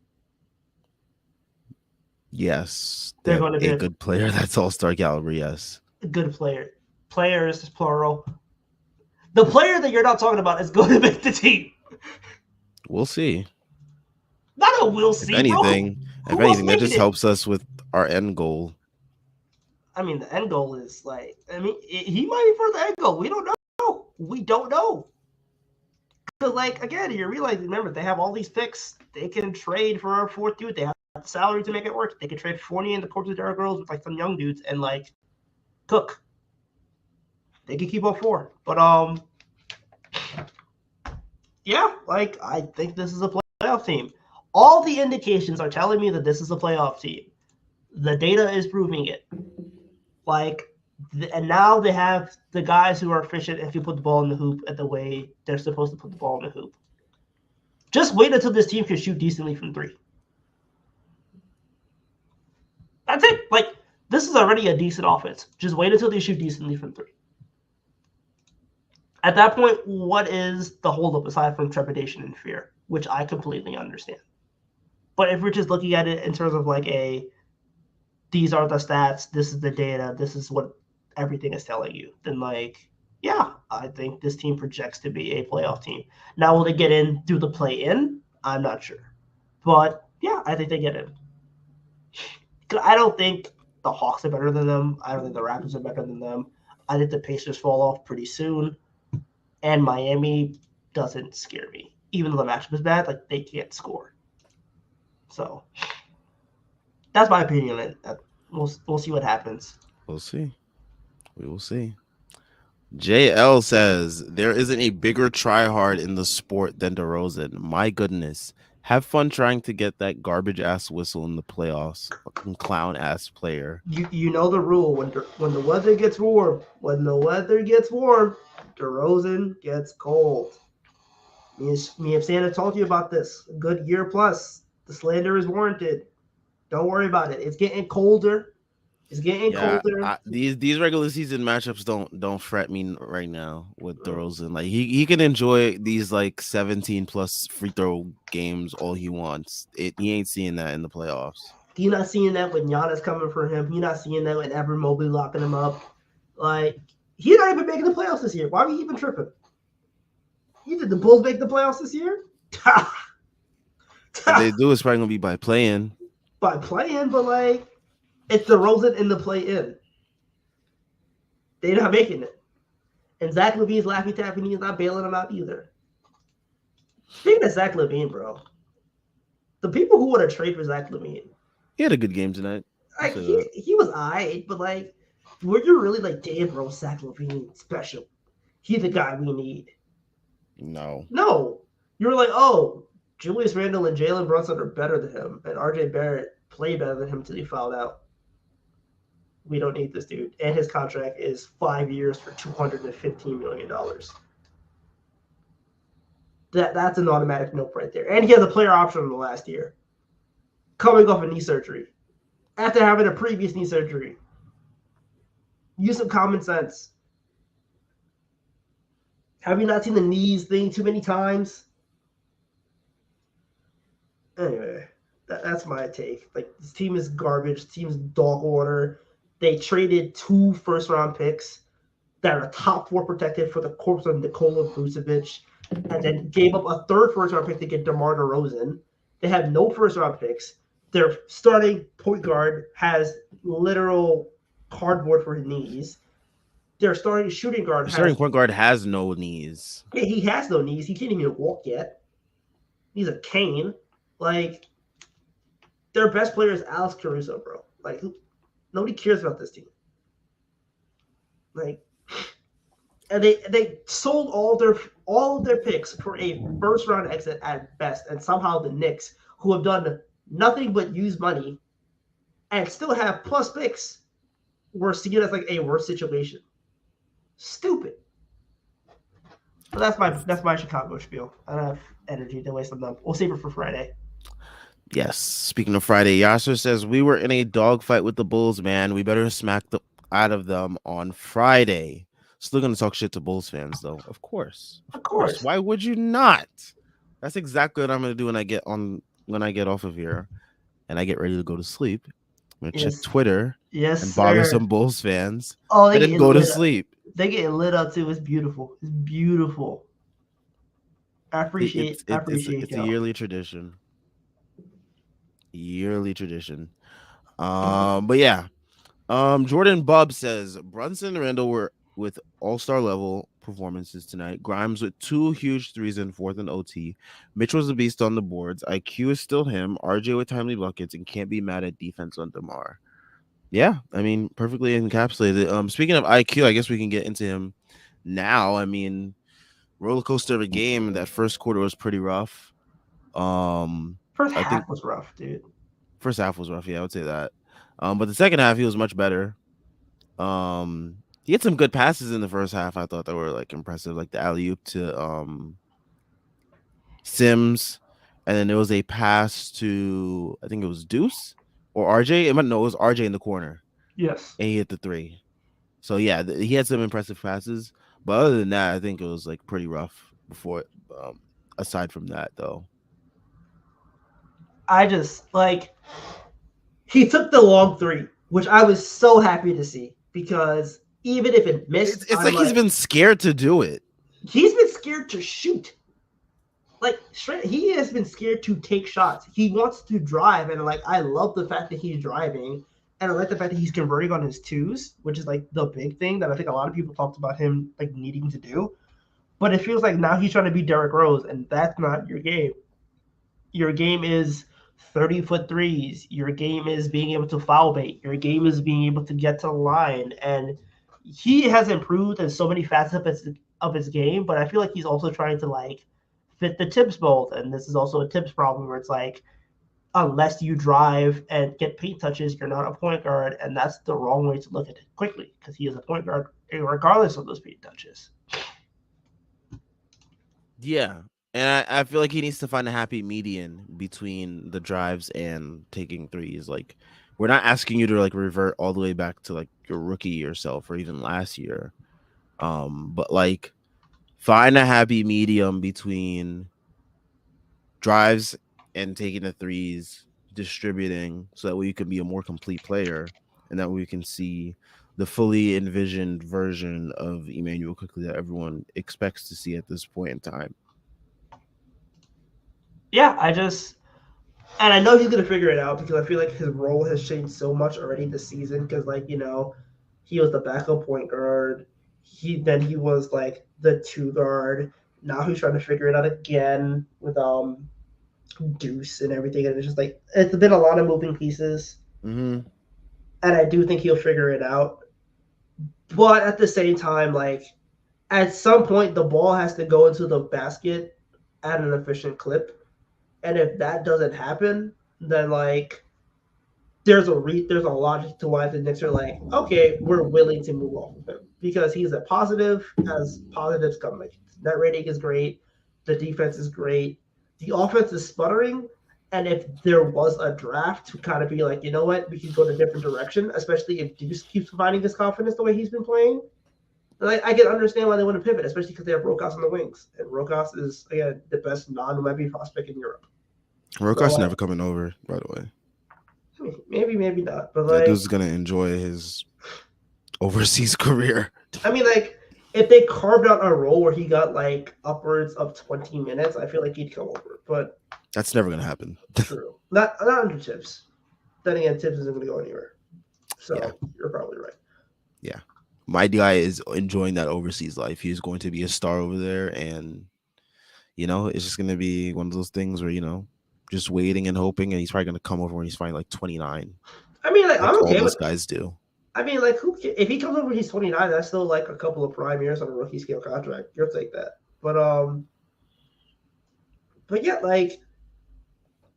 [SPEAKER 1] Yes.
[SPEAKER 2] They're going to be
[SPEAKER 1] a good player that's all-star caliber, yes.
[SPEAKER 2] Good player. Players is plural. The player that you're not talking about is going to make the team.
[SPEAKER 1] We'll see.
[SPEAKER 2] Not a we'll see,
[SPEAKER 1] if anything, that just helps us with our end goal.
[SPEAKER 2] I mean, the end goal is like, he might be for the end goal. We don't know. We don't know. Because, like, again, you're realizing, remember, they have all these picks. They can trade for a fourth dude. They have the salary to make it work. They could trade Fournier and the corpse of Derrick Rose with like some young dudes and like cook. They could keep up 4. But yeah, like I think this is a playoff team. All the indications are telling me that this is a playoff team. The data is proving it. Like, and now they have the guys who are efficient if you put the ball in the hoop at the way they're supposed to put the ball in the hoop. Just wait until this team can shoot decently from 3. That's it. Like, this is already a decent offense. Just wait until they shoot decently from 3. At that point, what is the holdup aside from trepidation and fear, which I completely understand. But if we're just looking at it in terms of like these are the stats, this is the data, this is what everything is telling you, then like, yeah, I think this team projects to be a playoff team. Now, will they get in through the play-in? I'm not sure. But yeah, I think they get in. I don't think the Hawks are better than them. I don't think the Raptors are better than them. I think the Pacers fall off pretty soon. And Miami doesn't scare me. Even though the matchup is bad, like they can't score. So that's my opinion. We'll see what happens.
[SPEAKER 1] We'll see. We will see. JL says there isn't a bigger tryhard in the sport than DeRozan. My goodness. Have fun trying to get that garbage ass whistle in the playoffs. Fucking clown ass player.
[SPEAKER 2] You know the rule when the weather gets warm. When the weather gets warm, DeRozan gets cold. Me and Santa told you about this. A good year plus. The slander is warranted. Don't worry about it. It's getting colder. It's getting colder.
[SPEAKER 1] These regular season matchups don't fret me right now with DeRozan. Like he can enjoy these like 17 plus free throw games all he wants. He ain't seeing that in the playoffs.
[SPEAKER 2] You're not seeing that when Giannis coming for him. You're not seeing that when Evan Mobley locking him up. Like he's not even making the playoffs this year. Why are we even tripping? You did the Bulls make the playoffs this year?
[SPEAKER 1] If they do, it's probably gonna be by playing.
[SPEAKER 2] By playing, but like it's DeRozan in the play-in. They're not making it. And Zach LaVine's Laffy Taffy, he's not bailing them out either. Speaking of Zach LaVine, bro, the people who want to trade for Zach LaVine.
[SPEAKER 1] He had a good game tonight.
[SPEAKER 2] Like, he was aight, but like, were you really like, damn, bro, Zach LaVine special? He's the guy we need.
[SPEAKER 1] No.
[SPEAKER 2] You were like, oh, Julius Randle and Jalen Brunson are better than him, and RJ Barrett played better than him until he fouled out. We don't need this dude. And his contract is 5 years for $215 million. That's an automatic nope right there. And he has a player option in the last year. Coming off a knee surgery. After having a previous knee surgery. Use some common sense. Have you not seen the knees thing too many times? Anyway, that's my take. Like, this team is garbage. This team is dog water. They traded 2 first-round picks that are top 4 protected for the corpse of Nikola Vucevic, and then gave up a 3rd first-round pick to get DeMar DeRozan. They have no first-round picks. Their starting point guard has literal cardboard for his knees. Their starting shooting guard
[SPEAKER 1] point guard has no knees.
[SPEAKER 2] Yeah, he has no knees. He can't even walk yet. He's a cane. Like, their best player is Alex Caruso, bro. Like, nobody cares about this team. Like, and they sold all of their picks for a first round exit at best, and somehow the Knicks, who have done nothing but use money, and still have plus picks, were seen as like a worse situation. Stupid. But that's my Chicago spiel. I don't have energy to waste on them. We'll save it for Friday.
[SPEAKER 1] Yes. Speaking of Friday, Yasser says we were in a dogfight with the Bulls, man. We better smack the out of them on Friday. Still gonna talk shit to Bulls fans, though. Of course.
[SPEAKER 2] Of course.
[SPEAKER 1] Why would you not? That's exactly what I'm gonna do when I get off of here and I get ready to go to sleep. I'm gonna check Twitter and bother some Bulls fans.
[SPEAKER 2] Oh,
[SPEAKER 1] and then go to sleep.
[SPEAKER 2] They getting lit up too. It's beautiful. It's beautiful. I appreciate
[SPEAKER 1] it's a yearly tradition. But yeah. Jordan Bubb says Brunson and Randall were with all-star level performances tonight. Grimes with 2 huge 3s in fourth and OT. Mitch was a beast on the boards. IQ is still him. RJ with timely buckets, and can't be mad at defense on DeMar. Yeah, I mean, perfectly encapsulated. Speaking of IQ, I guess we can get into him now. I mean, roller coaster of a game. That first quarter was pretty rough.
[SPEAKER 2] First
[SPEAKER 1] I think
[SPEAKER 2] half was rough, dude.
[SPEAKER 1] first half was rough. Yeah, I would say that. But the second half he was much better. He had some good passes in the first half. I thought that were like impressive, like the alley oop to Sims, and then there was a pass to I think it was Deuce or RJ. No, it was RJ in the corner,
[SPEAKER 2] Yes.
[SPEAKER 1] and he hit the three. So yeah, he had some impressive passes, but other than that, I think it was like pretty rough before. Um, Aside from that, though,
[SPEAKER 2] I just like he took the long three, which I was so happy to see because even if it missed,
[SPEAKER 1] it's
[SPEAKER 2] I'm
[SPEAKER 1] like he's
[SPEAKER 2] like,
[SPEAKER 1] been scared to do it.
[SPEAKER 2] he's been scared to shoot. Like straight, he has been scared to take shots. He wants to drive, and like I love the fact that he's driving, and I like the fact that he's converting on his twos, which is like the big thing that I think a lot of people talked about him like needing to do. But it feels like now he's trying to be Derrick Rose, and that's not your game. Your game is 30-foot threes. Your game is being able to foul bait. Your game is being able to get to the line. And he has improved in so many facets of his game, but I feel like he's also trying to like fit the Tibbs mold. And this is also a Tibbs problem where it's like, unless you drive and get paint touches, you're not a point guard. And that's the wrong way to look at it quickly because he is a point guard regardless of those paint touches.
[SPEAKER 1] Yeah. And I feel like he needs to find a happy median between the drives and taking threes. Like, we're not asking you to like revert all the way back to like your rookie yourself or even last year. But like find a happy medium between drives and taking the threes, distributing so that way you can be a more complete player and that we can see the fully envisioned version of Emmanuel quickly that everyone expects to see at this point in time.
[SPEAKER 2] Yeah, and I know he's gonna figure it out because I feel like his role has changed so much already this season. Because like he was the backup point guard. He was like the two guard. Now he's trying to figure it out again with Deuce and everything. And it's just like it's been a lot of moving pieces.
[SPEAKER 1] Mm-hmm.
[SPEAKER 2] And I do think he'll figure it out. But at the same time, like at some point, the ball has to go into the basket at an efficient clip. And if that doesn't happen, then like there's a logic to why the Knicks are like, okay, we're willing to move off of him because he's a positive as positives come. Like net rating is great, the defense is great, the offense is sputtering, and if there was a draft to kind of be like, you know what, we can go in a different direction, especially if Deuce keeps finding his confidence the way he's been playing. Like I can understand why they want to pivot, especially because they have Rokas on the wings, and Rokas is again the best non-Webby prospect in Europe. So
[SPEAKER 1] Rokas never coming over, by the way.
[SPEAKER 2] maybe not, but
[SPEAKER 1] That
[SPEAKER 2] like
[SPEAKER 1] dude's gonna enjoy his overseas career.
[SPEAKER 2] I mean, like, if they carved out a role where he got like upwards of 20 minutes, I feel like he'd come over. But
[SPEAKER 1] That's never gonna happen.
[SPEAKER 2] true, not under Tibbs. Then again, Tibbs isn't going to go anywhere.
[SPEAKER 1] Yeah,
[SPEAKER 2] So you're probably right.
[SPEAKER 1] yeah. My guy is enjoying that overseas life. He's going to be a star over there, and it's just gonna be one of those things where just waiting and hoping, and he's probably gonna come over when he's finally like 29,
[SPEAKER 2] I mean, like,
[SPEAKER 1] like
[SPEAKER 2] I'm
[SPEAKER 1] all
[SPEAKER 2] okay
[SPEAKER 1] those
[SPEAKER 2] with.
[SPEAKER 1] guys do.
[SPEAKER 2] I mean, like, if he comes over, he's 29. That's still like a couple of prime years on a rookie scale contract. You'll take that. But yeah, like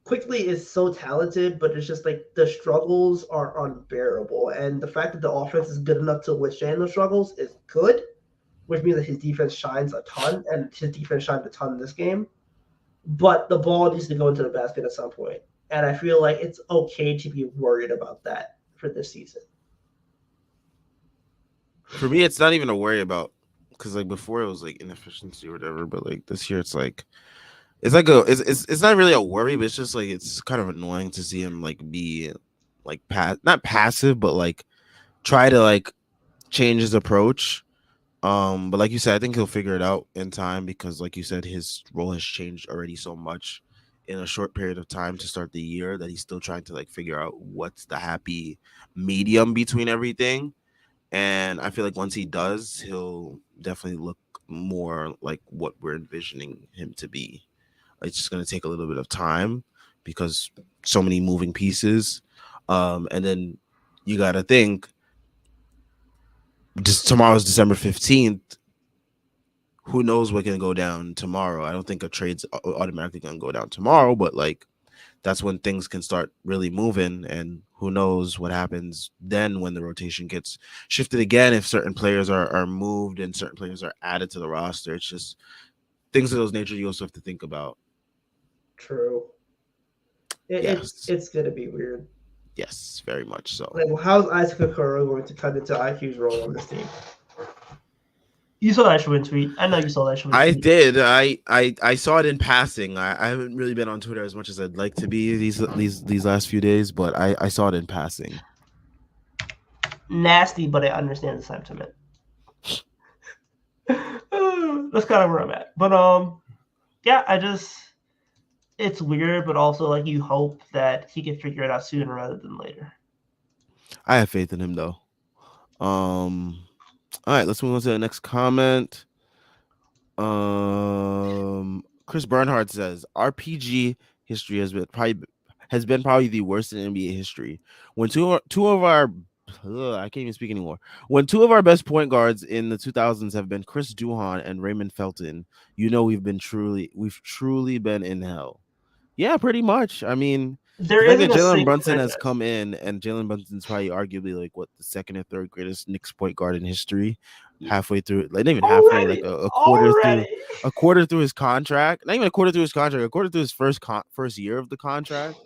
[SPEAKER 2] Quickly is so talented, but it's just like the struggles are unbearable, and the fact that the offense is good enough to withstand those struggles is good, which means that his defense shines a ton, and his defense shined a ton in this game. But the ball needs to go into the basket at some point, and I feel like it's okay to be worried about that for this season.
[SPEAKER 1] For me, it's not even a worry about because like before it was like inefficiency or whatever, but like this year it's not really a worry, but it's just like it's kind of annoying to see him like be like not passive, but like try to like change his approach. But like you said, I think he'll figure it out in time because, like you said, his role has changed already so much in a short period of time to start the year that he's still trying to like figure out what's the happy medium between everything. And I feel like once he does, he'll definitely look more like what we're envisioning him to be. It's just going to take a little bit of time because so many moving pieces. And then you got to think, just tomorrow's December 15th. Who knows what can go down tomorrow? I don't think a trade's automatically going to go down tomorrow, but like that's when things can start really moving. And who knows what happens then when the rotation gets shifted again, if certain players are moved and certain players are added to the roster. It's just things of those nature you also have to think about.
[SPEAKER 2] True.
[SPEAKER 1] Yes.
[SPEAKER 2] It's gonna be weird.
[SPEAKER 1] Yes, very much so.
[SPEAKER 2] Like, well, how's Isaac Okoro going to cut into IQ's role on this team? You saw that Schwinn tweet. I know you saw that Schwinn
[SPEAKER 1] I
[SPEAKER 2] tweet.
[SPEAKER 1] did. I saw it in passing. I haven't really been on Twitter as much as I'd like to be these last few days, but I saw it in passing.
[SPEAKER 2] Nasty, but I understand the sentiment. That's kind of where I'm at. But yeah, it's weird, but also like you hope that he can figure it out sooner rather than later.
[SPEAKER 1] I have faith in him though. All right, let's move on to the next comment. Chris Bernhardt says RPG history has been probably the worst in NBA history. When two of our I can't even speak anymore. When two of our best point guards in the 2000s have been Chris Duhon and Raymond Felton, you know we've truly been in hell. Yeah, pretty much. I mean,
[SPEAKER 2] There
[SPEAKER 1] the fact that
[SPEAKER 2] isn't a
[SPEAKER 1] Jalen
[SPEAKER 2] single
[SPEAKER 1] Brunson has
[SPEAKER 2] franchise.
[SPEAKER 1] come in, and Jalen Brunson's probably arguably like what the second or third greatest Knicks point guard in history. Halfway through, like not even halfway, like a quarter through,
[SPEAKER 2] Already.
[SPEAKER 1] his contract. Not even a quarter through his contract. A quarter through his first year of the contract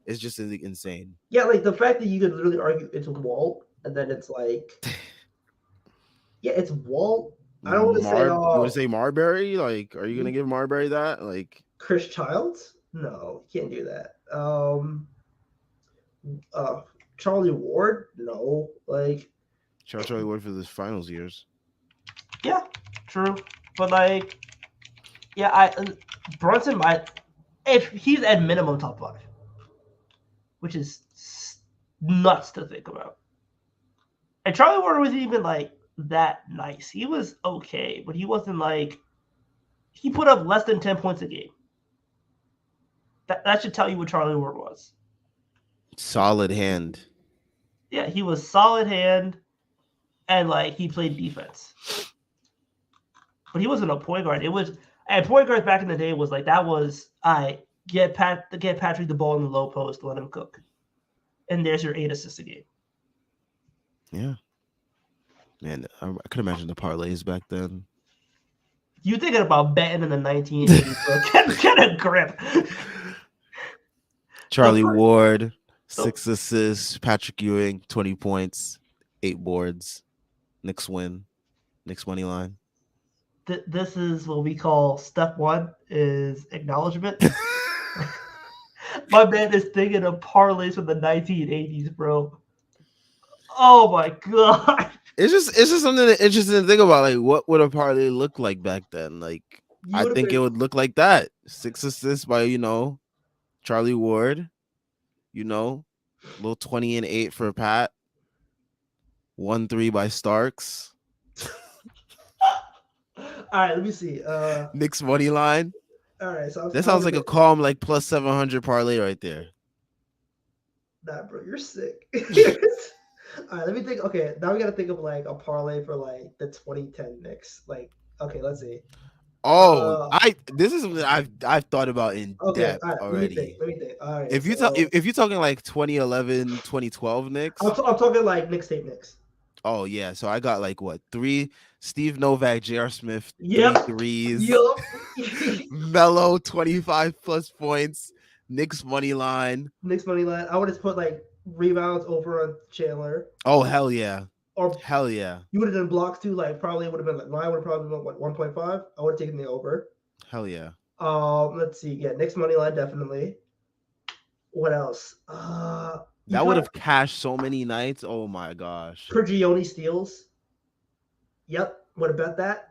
[SPEAKER 1] is just insane.
[SPEAKER 2] Yeah, like the fact that you could literally argue it's Walt, and then it's like, yeah, it's Walt. I don't want to say,
[SPEAKER 1] You want to say Marbury? Like, are you gonna give Marbury that? Like,
[SPEAKER 2] Chris Childs? No, you can't do that. Uh, Charlie Ward? No, like,
[SPEAKER 1] Charlie Ward for the finals years.
[SPEAKER 2] yeah, true, but like, yeah, Brunson might, if he's at minimum top 5, which is nuts to think about. And Charlie Ward wasn't even like that nice. He was okay, but he wasn't like, he put up less than 10 points a game. That should tell you what Charlie Ward was.
[SPEAKER 1] Solid hand.
[SPEAKER 2] Yeah, he was solid hand, and like he played defense. But he wasn't a point guard. It was, and point guards back in the day was like, that was, I get Patrick the ball in the low post, let him cook, and there's your 8 assists a game.
[SPEAKER 1] Yeah, man, I could imagine the parlays back then.
[SPEAKER 2] You thinking about betting in the 1980s, bro? Get a grip.
[SPEAKER 1] Charlie Ward, 6 assists. Patrick Ewing, 20 points, 8 boards. Knicks win. Knicks money line.
[SPEAKER 2] This is what we call step 1 is acknowledgement. My man is thinking of parlays from the 1980s, bro. Oh my god.
[SPEAKER 1] It's just something interesting to think about. Like, what would a parlay look like back then? Like, I think it would look like that. 6 assists by Charlie Ward. Little 20 and 8 for Pat. 1-3 by Starks.
[SPEAKER 2] All right, let me see.
[SPEAKER 1] Knicks money line.
[SPEAKER 2] All right, so
[SPEAKER 1] that sounds like a calm, like plus 700 parlay right there.
[SPEAKER 2] Nah, bro, you're sick. All right, let me think. Okay, now we gotta think of like a parlay for like the 2010 Knicks. Like, okay, let's see.
[SPEAKER 1] Oh, this is something I've thought about in depth
[SPEAKER 2] all right,
[SPEAKER 1] already.
[SPEAKER 2] Let me think. All right.
[SPEAKER 1] If you're talking like 2011, 2012 Knicks,
[SPEAKER 2] I'm talking like mixtape Knicks.
[SPEAKER 1] Oh yeah, so I got like what 3 Steve Novak, J.R. Smith,
[SPEAKER 2] Yep.
[SPEAKER 1] 3 threes,
[SPEAKER 2] Yep.
[SPEAKER 1] Melo 25 plus points, Knicks money line.
[SPEAKER 2] I would have put like rebounds over on Chandler.
[SPEAKER 1] Oh hell yeah.
[SPEAKER 2] Or
[SPEAKER 1] hell yeah.
[SPEAKER 2] You would have done blocks too. Like probably would have been like mine would have probably been what 1.5. I would have taken the over.
[SPEAKER 1] Hell yeah.
[SPEAKER 2] Let's see. Yeah, Knicks money line definitely. What else?
[SPEAKER 1] That would have cashed so many nights. Oh my gosh.
[SPEAKER 2] Prigioni steals. Yep, would have bet that.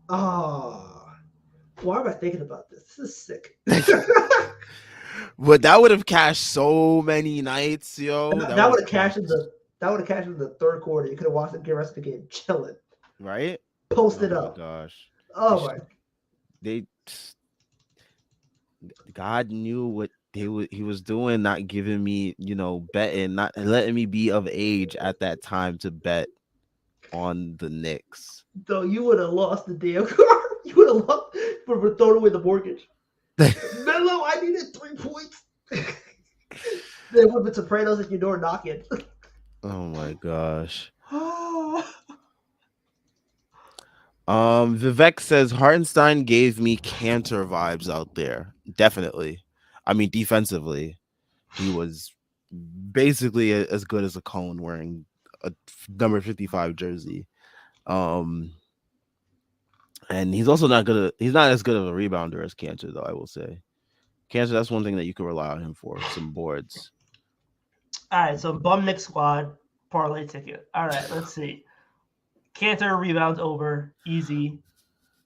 [SPEAKER 2] Why am I thinking about this? This is sick.
[SPEAKER 1] But that would have cashed so many nights, yo.
[SPEAKER 2] That would have cashed into That would have cashed in the third quarter. You could have watched the rest of the game chilling,
[SPEAKER 1] right? Oh
[SPEAKER 2] posted
[SPEAKER 1] my
[SPEAKER 2] up.
[SPEAKER 1] gosh. They
[SPEAKER 2] Oh
[SPEAKER 1] sh-
[SPEAKER 2] my.
[SPEAKER 1] they God knew what he was doing, not giving me, betting, not letting me be of age at that time to bet on the Knicks.
[SPEAKER 2] Though you would have lost the damn car. You would have lost for throwing away the mortgage. Melo, I needed 3 points. There would have been Sopranos at your door knocking.
[SPEAKER 1] Oh my gosh. Vivek says Hartenstein gave me Cantor vibes out there. Definitely. I mean, defensively, he was basically as good as a cone wearing a number 55 jersey. Um, and he's also not good. He's not as good of a rebounder as Cantor, though. I will say, Cantor. That's one thing that you can rely on him for. Some boards.
[SPEAKER 2] All right, so bum Nick squad parlay ticket. All right, let's see. Cantor rebounds over easy.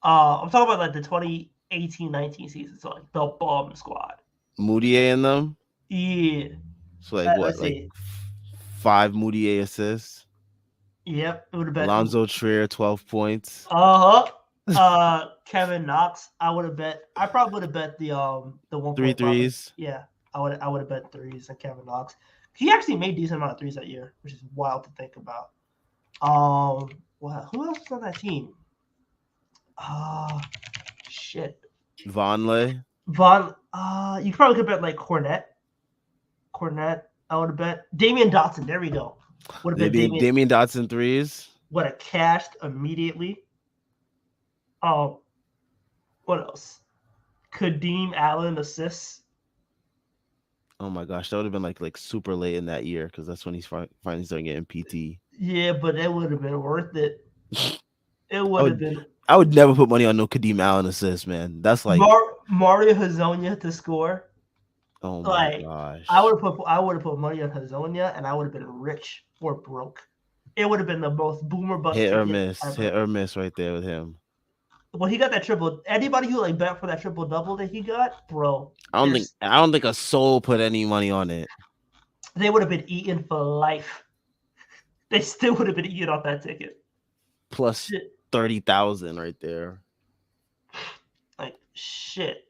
[SPEAKER 2] I'm talking about like the 2018-19 season, so like the bum squad.
[SPEAKER 1] Moutier in them.
[SPEAKER 2] Yeah.
[SPEAKER 1] So like what?
[SPEAKER 2] Let's
[SPEAKER 1] Like
[SPEAKER 2] see.
[SPEAKER 1] 5 Moutier assists.
[SPEAKER 2] Yep, it would have been
[SPEAKER 1] Alonzo Trier 12 points.
[SPEAKER 2] Kevin Knox. I probably would have bet the 1
[SPEAKER 1] Three
[SPEAKER 2] point prop.
[SPEAKER 1] threes.
[SPEAKER 2] Yeah, I would have bet threes and Kevin Knox. He actually made decent amount of threes that year, which is wild to think about. Well, who else was on that team? Shit.
[SPEAKER 1] Vonleh.
[SPEAKER 2] You probably could bet like Cornette. I would have bet Damian Dotson. There we go. Would have bet
[SPEAKER 1] Damian Dotson threes.
[SPEAKER 2] Would have cashed immediately. What else? Kadeem Allen assists.
[SPEAKER 1] Oh my gosh, that would have been like super late in that year because that's when he's finally starting getting PT.
[SPEAKER 2] Yeah, but it would have been worth it. It would have been.
[SPEAKER 1] I would never put money on no Kadeem Allen assist, man. That's like
[SPEAKER 2] Mario Hazonia to score.
[SPEAKER 1] Oh my gosh.
[SPEAKER 2] I would have put money on Hazonia, and I would have been rich or broke. It would have been the most boomer bust
[SPEAKER 1] hit or miss right there with him.
[SPEAKER 2] Well, he got that triple. Anybody who like bet for that triple double that he got, bro.
[SPEAKER 1] I don't think a soul put any money on it.
[SPEAKER 2] They would have been eaten for life. They still would have been eaten off that ticket.
[SPEAKER 1] Plus 30,000 right there.
[SPEAKER 2] Like shit.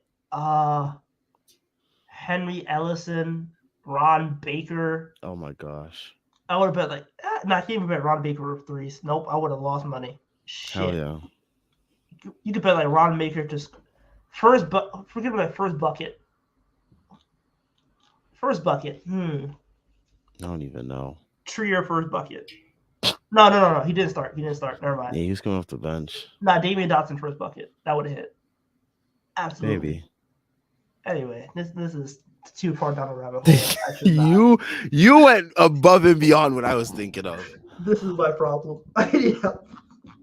[SPEAKER 2] Henry Ellison, Ron Baker.
[SPEAKER 1] Oh my gosh.
[SPEAKER 2] I would have bet like I can't even bet Ron Baker with threes. Nope, I would have lost money. Shit.
[SPEAKER 1] Hell yeah.
[SPEAKER 2] You could bet like Ron Baker just forget about first bucket. First bucket.
[SPEAKER 1] I don't even know.
[SPEAKER 2] Trier first bucket. No. He didn't start. Never mind.
[SPEAKER 1] Yeah, he was coming off the bench.
[SPEAKER 2] Damian Dotson first bucket. That would have hit. Absolutely.
[SPEAKER 1] Maybe.
[SPEAKER 2] Anyway, this is too far down the rabbit
[SPEAKER 1] hole. You went above and beyond what I was thinking of.
[SPEAKER 2] This is my problem. Yeah.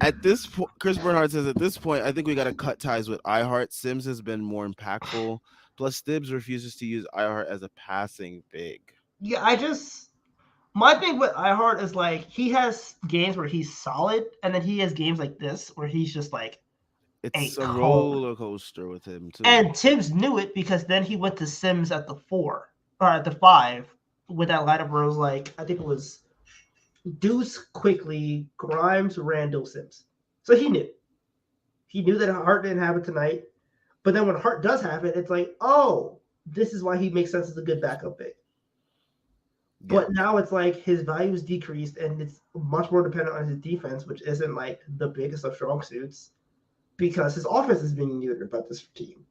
[SPEAKER 1] At this point, Chris Bernhard says, at this point, I think we got to cut ties with iHeart. Sims has been more impactful. Plus, Stibbs refuses to use iHeart as a passing big.
[SPEAKER 2] Yeah, my thing with iHeart is like he has games where he's solid, and then he has games like this where he's just like
[SPEAKER 1] it's a roller coaster with him too.
[SPEAKER 2] And Tibbs knew it because then he went to Sims at the 4 or at the 5 with that lineup where it was like I think it was Deuce, Quickly, Grimes, Randall, Sims. So he knew that Hart didn't have it tonight, but then when Hart does have it, it's like, oh, this is why he makes sense as a good backup pick. Yeah. But now it's like his value is decreased and it's much more dependent on his defense, which isn't like the biggest of strong suits because his offense is being neutered by this team.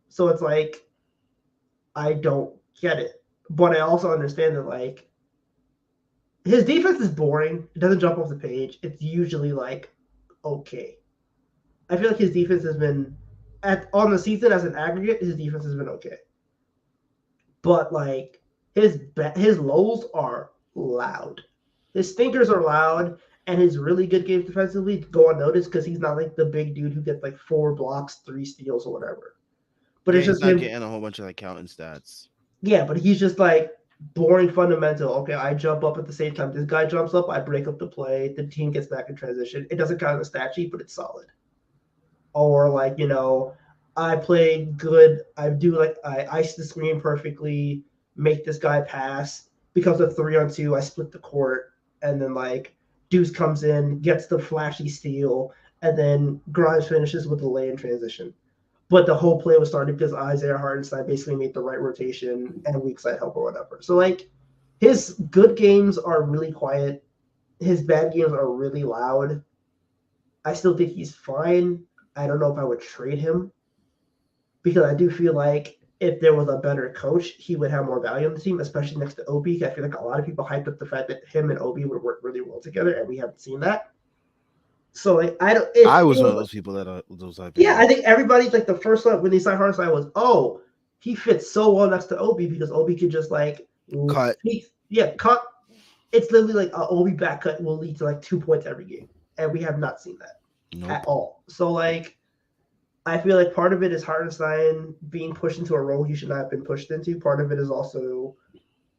[SPEAKER 2] So it's like, I don't get it. But I also understand that like his defense is boring. It doesn't jump off the page. It's usually like, okay. I feel like his defense has been on the season as an aggregate, his defense has been okay. But like his lows are loud. His stinkers are loud, and his really good games defensively go unnoticed because he's not like the big dude who gets like 4 blocks, 3 steals, or whatever. But it's just
[SPEAKER 1] not getting a whole bunch of like counting stats.
[SPEAKER 2] Yeah, but he's just like boring fundamental. Okay, I jump up at the same time. This guy jumps up, I break up the play. The team gets back in transition. It doesn't count on the stat sheet, but it's solid. Or like, I play good. I ice the screen perfectly, make this guy pass, becomes a 3-on-2. I split the court. and then like Deuce comes in, gets the flashy steal, and then Grimes finishes with the lay-in transition. But the whole play was started because Isaiah Hartenstein basically made the right rotation and weak side help or whatever. So like his good games are really quiet. His bad games are really loud. I still think he's fine. I don't know if I would trade him because I do feel like if there was a better coach, he would have more value on the team, especially next to Obi. I feel like a lot of people hyped up the fact that him and Obi would work really well together, and we haven't seen that. So like I don't if
[SPEAKER 1] I
[SPEAKER 2] it
[SPEAKER 1] was one of
[SPEAKER 2] was
[SPEAKER 1] those people that those hyping
[SPEAKER 2] yeah,
[SPEAKER 1] him
[SPEAKER 2] I
[SPEAKER 1] up.
[SPEAKER 2] think everybody's like the first one when they signed Hartenstein was, oh, he fits so well next to Obi because Obi could just like
[SPEAKER 1] Cut.
[SPEAKER 2] cut. It's literally like an Obi back cut will lead to like 2 points every game, and we have not seen that at
[SPEAKER 1] Nope.
[SPEAKER 2] all. So like I feel like part of it is Hartenstein being pushed into a role he should not have been pushed into. Part of it is also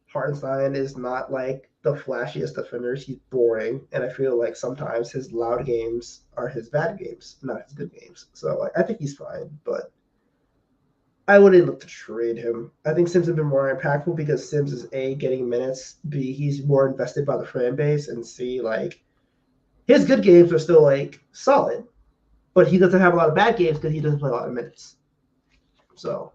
[SPEAKER 2] Hartenstein is not like the flashiest defender. He's boring, and I feel like sometimes his loud games are his bad games, not his good games. So like, I think he's fine, but I wouldn't look to trade him. I think Sims has been more impactful because Sims is A, getting minutes, B, he's more invested by the fan base, and C, like his good games are still like solid, but he doesn't have a lot of bad games because he doesn't play a lot of minutes. So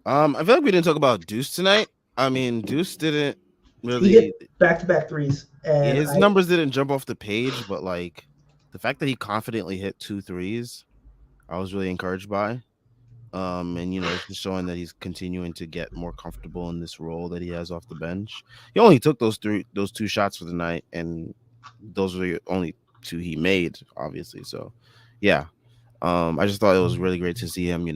[SPEAKER 1] I feel like we didn't talk about Deuce tonight. I mean, Deuce didn't
[SPEAKER 2] he hit
[SPEAKER 1] really.
[SPEAKER 2] back-to-back threes, and
[SPEAKER 1] His numbers didn't jump off the page, but like the fact that he confidently hit two threes, I was really encouraged by. And it's just showing that he's continuing to get more comfortable in this role that he has off the bench. He only took those two shots for the night, and those were the only two he made, obviously. So, yeah, I just thought it was really great to see him,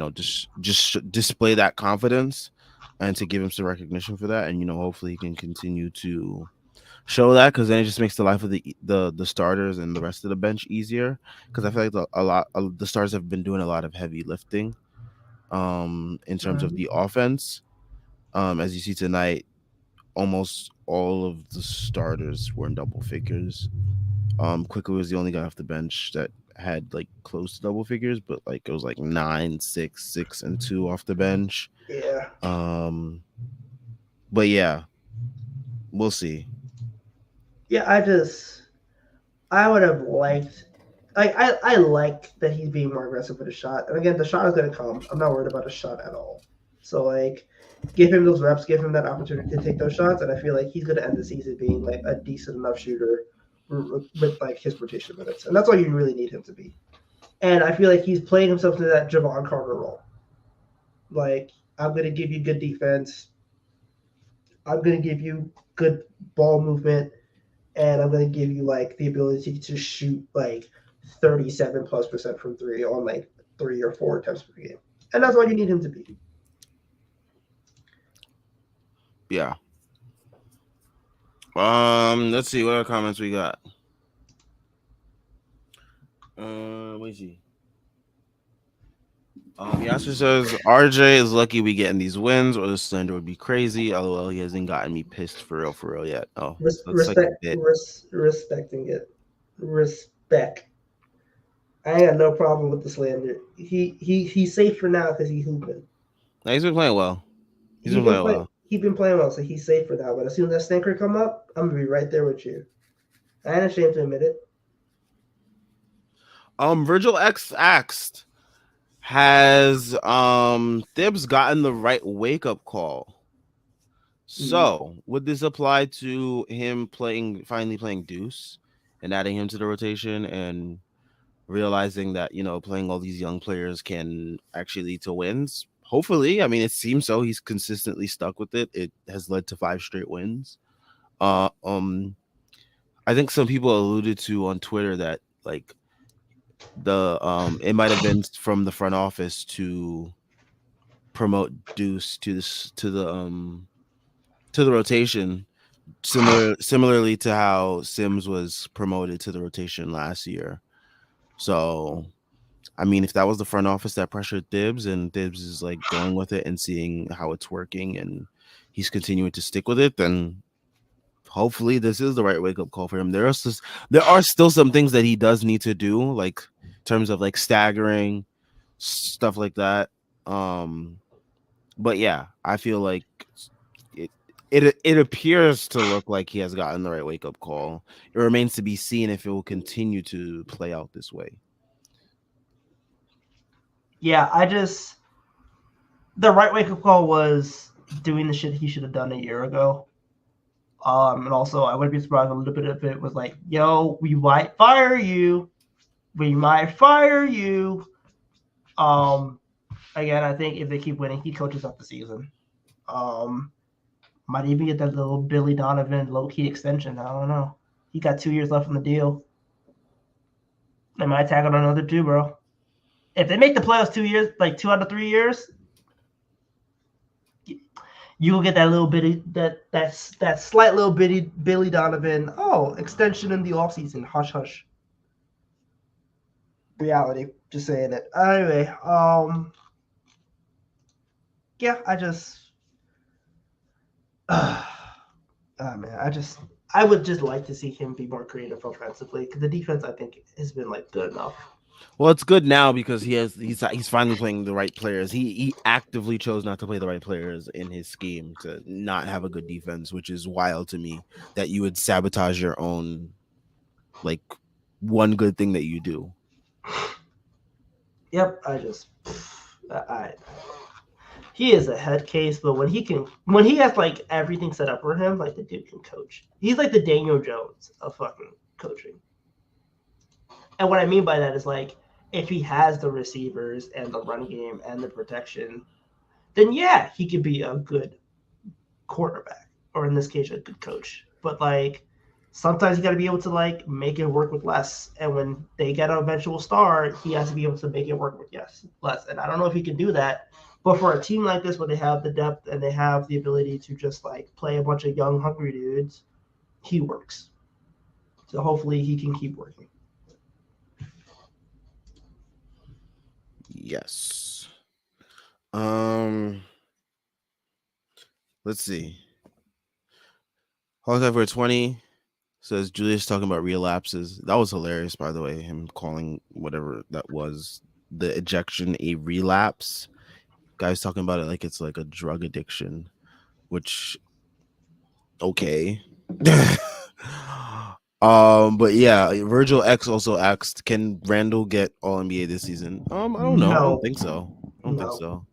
[SPEAKER 1] just display that confidence and to give him some recognition for that, and hopefully he can continue to show that because then it just makes the life of the starters and the rest of the bench easier because I feel like the stars have been doing a lot of heavy lifting in terms of the offense. As you see tonight, almost all of the starters were in double figures. Quickly was the only guy off the bench that had like close to double figures, but like it was like 9, 6, 6, and 2 off the bench.
[SPEAKER 2] yeah,
[SPEAKER 1] Um, but yeah, we'll see.
[SPEAKER 2] yeah. I would have liked. I like that he's being more aggressive with the shot. And again, the shot is gonna come. I'm not worried about the shot at all. So like, give him those reps, give him that opportunity to take those shots, and I feel like he's gonna end the season being like a decent enough shooter with like his rotation minutes, and that's all you really need him to be. And I feel like he's playing himself into that Javon Carter role. Like, I'm gonna give you good defense. I'm gonna give you good ball movement, and I'm gonna give you like the ability to shoot like 37+% from three on like 3 or 4 attempts per game, and that's all you need him to be.
[SPEAKER 1] Yeah. Let's see what other comments we got. What is he? Yasser says RJ is lucky we getting these wins, or the slander would be crazy. LOL, he hasn't gotten me pissed for real yet. Oh, that's like a bit.
[SPEAKER 2] Respecting it, respect. I ain't got no problem with the slander. He's safe for now because he's hooping.
[SPEAKER 1] No, he's been playing well. He's
[SPEAKER 2] He
[SPEAKER 1] been
[SPEAKER 2] been
[SPEAKER 1] playing
[SPEAKER 2] play
[SPEAKER 1] well.
[SPEAKER 2] he been playing well, so he's safe for now. But as soon as that stinker come up, I'm gonna be right there with you. I ain't ashamed to admit it.
[SPEAKER 1] Virgil X asked, has Thibs gotten the right wake up call? So would this apply to him finally playing Deuce and adding him to the rotation and realizing that playing all these young players can actually lead to wins? Hopefully, I mean it seems so. He's consistently stuck with it. It has led to 5 straight wins. Uh, um, I think some people alluded to on Twitter that like the it might have been from the front office to promote Deuce to the rotation, similarly to how Sims was promoted to the rotation last year. So I mean, if that was the front office that pressured Thibs and Thibs is like going with it and seeing how it's working and he's continuing to stick with it, then hopefully this is the right wake up call for him. There are still some things that he does need to do, like in terms of like staggering stuff like that. But yeah, I feel like it it appears to look like he has gotten the right wake up call. It remains to be seen if it will continue to play out this way.
[SPEAKER 2] Yeah, the right wake up call was doing the shit he should have done a year ago. And also, I wouldn't be surprised a little bit if it was like, yo, we might fire you. We might fire you. Again, I think if they keep winning, he coaches up the season. Might even get that little Billy Donovan low-key extension. I don't know. He got 2 years left on the deal. They might tag on another 2, bro. If they make the playoffs 2 years, like 2 out of 3 years, you will get that little bitty, that slight little bitty Billy Donovan, extension in the offseason. Hush, hush. Reality. Just saying it. Anyway, yeah, I would just like to see him be more creative offensively because the defense I think has been like good enough.
[SPEAKER 1] Well, it's good now because he's finally playing the right players. He actively chose not to play the right players in his scheme to not have a good defense, which is wild to me that you would sabotage your own like one good thing that you do.
[SPEAKER 2] Yep, he is a head case, but when he has like everything set up for him, like the dude can coach. He's like the Daniel Jones of fucking coaching. And what I mean by that is like if he has the receivers and the run game and the protection, then yeah, he could be a good quarterback, or in this case, a good coach. But like sometimes you got to be able to like make it work with less. And when they get an eventual star, he has to be able to make it work with less. And I don't know if he can do that. But for a team like this, where they have the depth and they have the ability to just like play a bunch of young, hungry dudes, he works. So hopefully he can keep working.
[SPEAKER 1] Yes. Let's see. Hawks for 20 says Julius talking about relapses. That was hilarious, by the way. Him calling whatever that was the ejection a relapse. Guys talking about it like it's like a drug addiction, which okay. But yeah, Virgil X also asked, can Randall get All NBA this season? I don't know. I don't think so. I don't think so.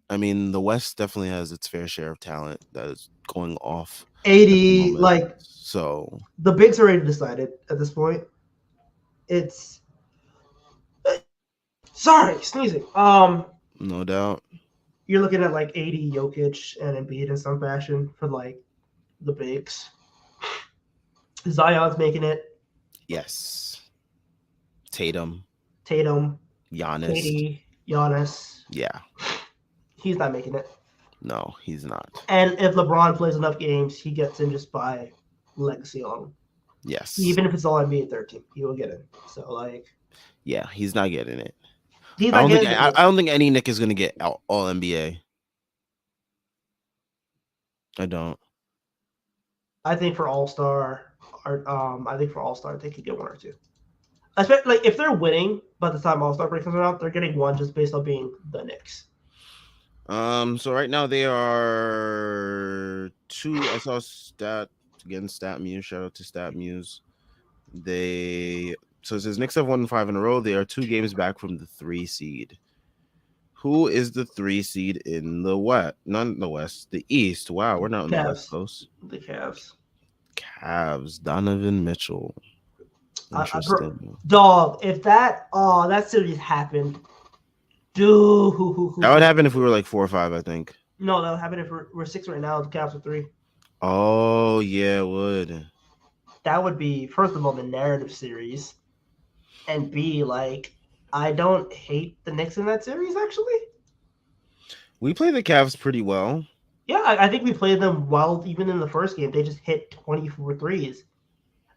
[SPEAKER 1] I mean, the West definitely has its fair share of talent that is going off.
[SPEAKER 2] 80, like
[SPEAKER 1] so
[SPEAKER 2] the bigs already decided at this point. It's sorry, sneezing.
[SPEAKER 1] No doubt.
[SPEAKER 2] You're looking at like 80 Jokic and Embiid in some fashion for like the bigs. Zion's making it.
[SPEAKER 1] Yes. Tatum.
[SPEAKER 2] Giannis.
[SPEAKER 1] KD,
[SPEAKER 2] Giannis.
[SPEAKER 1] Yeah.
[SPEAKER 2] He's not making it.
[SPEAKER 1] No, he's not.
[SPEAKER 2] And if LeBron plays enough games, he gets in just by legacy alone.
[SPEAKER 1] Yes.
[SPEAKER 2] Even if it's all NBA 13, he will get in. So like,
[SPEAKER 1] yeah, he's not getting it.
[SPEAKER 2] I
[SPEAKER 1] don't think any Knick is gonna get all NBA. I don't.
[SPEAKER 2] I think for All-Star, they could get 1 or 2. Especially like if they're winning by the time All-Star break comes around, they're getting 1 just based on being the Knicks.
[SPEAKER 1] So right now they are 2. I saw StatMuse. Shout out to StatMuse. So it says Knicks have won 5 in a row. They are 2 games back from the 3 seed. Who is the 3 seed in the West? Not in the West, the East. Wow, we're not in the West Coast.
[SPEAKER 2] The Cavs.
[SPEAKER 1] Donovan Mitchell. Interesting.
[SPEAKER 2] Dog, if that series happened,
[SPEAKER 1] that would happen if we were like 4 or 5, I think.
[SPEAKER 2] No, that would happen if we're 6 right now. The Cavs are 3.
[SPEAKER 1] Oh yeah, it would.
[SPEAKER 2] That would be, first of all, the narrative series, and B, like, I don't hate the Knicks in that series. Actually,
[SPEAKER 1] we play the Cavs pretty well.
[SPEAKER 2] Yeah, I think we played them well. Even in the first game, they just hit 24 threes.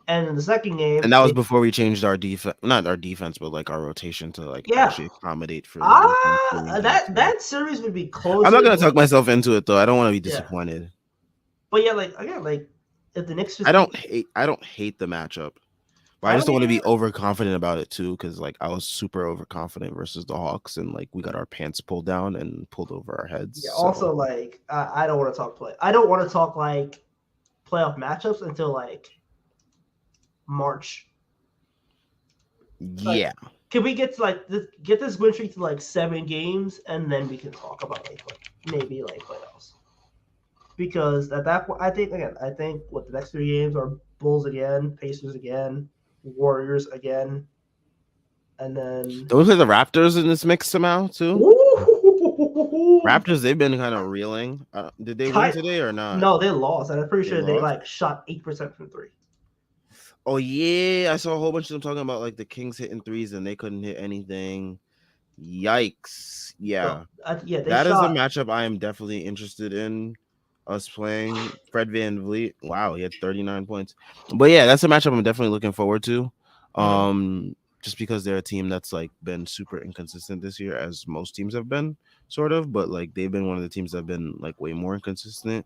[SPEAKER 2] And in the second game,
[SPEAKER 1] and that was before we changed our defense, not our defense, but like our rotation to like actually accommodate for
[SPEAKER 2] that series would be close.
[SPEAKER 1] I'm not gonna talk myself into it though. I don't want to be disappointed.
[SPEAKER 2] Yeah. But yeah, like again, like if the Knicks just
[SPEAKER 1] I don't hate the matchup, But I
[SPEAKER 2] I
[SPEAKER 1] just don't want to
[SPEAKER 2] mean,
[SPEAKER 1] be overconfident about it too, because like I was super overconfident versus the Hawks, and like we got our pants pulled down and pulled over our heads.
[SPEAKER 2] yeah.
[SPEAKER 1] So
[SPEAKER 2] Also, like, I don't want to talk play. I don't want to talk like playoff matchups until like March. Like,
[SPEAKER 1] yeah,
[SPEAKER 2] can we get to like get this win streak to like 7 games, and then we can talk about like maybe like playoffs. Because at that point, I think what the next 3 games are Bulls again, Pacers again, Warriors again, and then
[SPEAKER 1] don't we play the Raptors in this mix somehow too?
[SPEAKER 2] ooh,
[SPEAKER 1] Raptors, they've been kind of reeling. Did they win
[SPEAKER 2] tight.
[SPEAKER 1] today or not?
[SPEAKER 2] No, they lost, and I'm pretty
[SPEAKER 1] They
[SPEAKER 2] sure they
[SPEAKER 1] lost.
[SPEAKER 2] like shot 8% from three.
[SPEAKER 1] Oh yeah, I saw a whole bunch of them talking about like the Kings hitting threes and they couldn't hit anything. Yikes!
[SPEAKER 2] Bro,
[SPEAKER 1] Yeah,
[SPEAKER 2] yeah, they
[SPEAKER 1] that is a
[SPEAKER 2] shot.
[SPEAKER 1] matchup I am definitely interested in. Us playing Fred Van Vliet. Wow, he had 39 points. But yeah, that's a matchup I'm definitely looking forward to.
[SPEAKER 2] Mhm.
[SPEAKER 1] Just because they're a team that's like been super inconsistent this year, as most teams have been, sort of. But like they've been one of the teams that have been like way more inconsistent,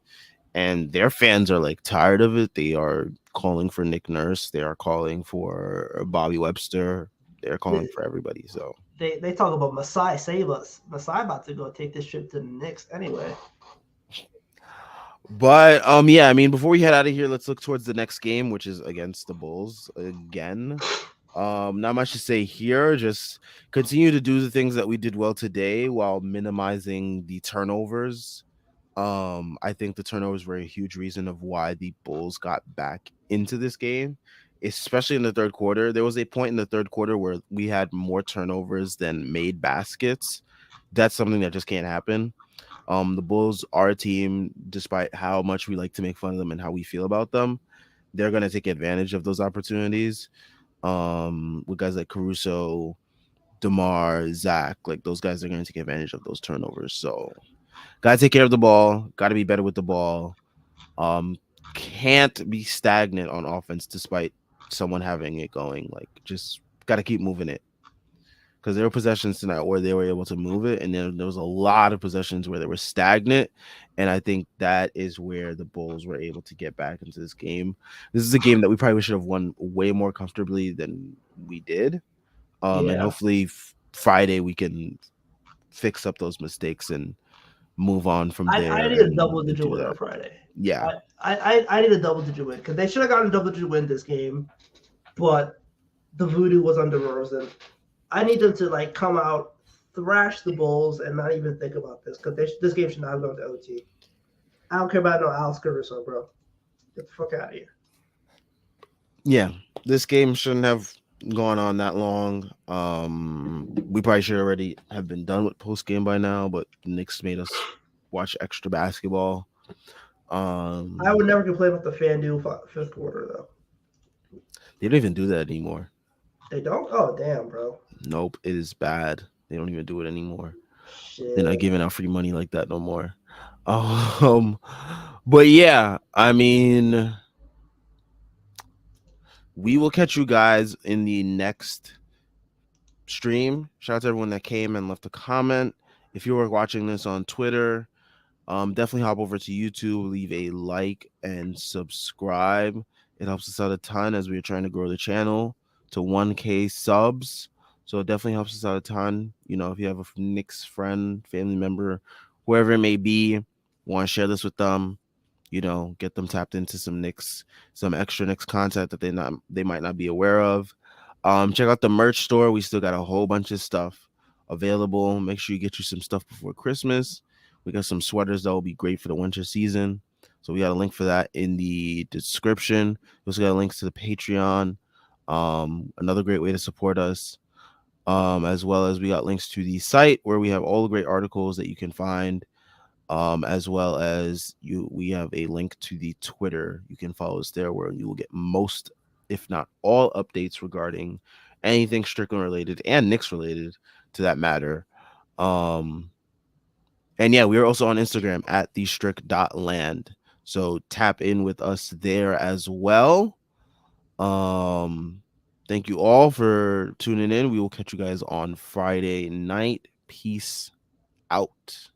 [SPEAKER 1] and their fans are like tired of it. They are calling for Nick Nurse. They are calling for Bobby Webster. They're calling
[SPEAKER 2] They,
[SPEAKER 1] for everybody. So
[SPEAKER 2] they talk about Masai save us. Masai about to go take this trip to the Knicks anyway.
[SPEAKER 1] but yeah, I mean before we head out of here, let's look towards the next game, which is against the Bulls again. Not much to say here. Just continue to do the things that we did well today while minimizing the turnovers. I think the turnovers were a huge reason of why the Bulls got back into this game, especially in the third quarter. There was a point in the third quarter where we had more turnovers than made baskets. That's something that just can't happen. The Bulls are a team, despite how much we like to make fun of them and how we feel about them, they're going to take advantage of those opportunities. With guys like Caruso, DeMar, Zach, like those guys are going to take advantage of those turnovers. So, gotta take care of the ball. Got to be better with the ball. Um, can't be stagnant on offense despite someone having it going. Like, just got to keep moving it because there were possessions tonight where they were able to move it, and then there was a lot of possessions where they were stagnant. And I think that is where the Bulls were able to get back into this game. This is a game that we probably should have won way more comfortably than we did. And
[SPEAKER 2] Yeah,
[SPEAKER 1] hopefully Friday we can fix up those mistakes and move on from
[SPEAKER 2] I
[SPEAKER 1] there
[SPEAKER 2] need a double
[SPEAKER 1] and
[SPEAKER 2] digit
[SPEAKER 1] do
[SPEAKER 2] win on
[SPEAKER 1] that.
[SPEAKER 2] Friday.
[SPEAKER 1] Yeah.
[SPEAKER 2] I need a double digit win because they should have gotten a double digit win this game, but the voodoo was under Rosen. I need them to like come out, thrash the Bulls, and not even think about this because this game should not have gone to OT. I don't care about no Alex Caruso, bro. Get the fuck out of here.
[SPEAKER 1] Yeah. This game shouldn't have gone on that long. We probably should already have been done with post game by now, but the Knicks made us watch extra basketball.
[SPEAKER 2] I would
[SPEAKER 1] Um,
[SPEAKER 2] never complain about the FanDuel fifth quarter though.
[SPEAKER 1] they don't even do that anymore.
[SPEAKER 2] They don't. Oh damn, bro.
[SPEAKER 1] Nope, it is bad. They don't even do it anymore. They're not
[SPEAKER 2] Shit.
[SPEAKER 1] giving out free money like that no more. Um, but yeah, I mean, we will catch you guys in the next stream. Shout out to everyone that came and left a comment. If you were watching this on Twitter, definitely hop over to YouTube, leave a like and subscribe. It helps us out a ton as we are trying to grow the channel to 1K subs. So it definitely helps us out a ton. You know, if you have a Knicks friend, family member, whoever it may be, want to share this with them, you know, get them tapped into some Knicks, some extra Knicks content that they might not be aware of. Check out the merch store. We still got a whole bunch of stuff available. Make sure you get you some stuff before Christmas. We got some sweaters that will be great for the winter season. So we got a link for that in the description. We also got links to the Patreon. Another great way to support us. As well as we got links to the site where we have all the great articles that you can find. As well as we have a link to the Twitter. You can follow us there where you will get most, if not all, updates regarding anything Strickland related and Knicks related to that matter. And yeah, we are also on Instagram at thestrick.land. So tap in with us there as well. Um, thank you all for tuning in. We will catch you guys on Friday night. Peace out.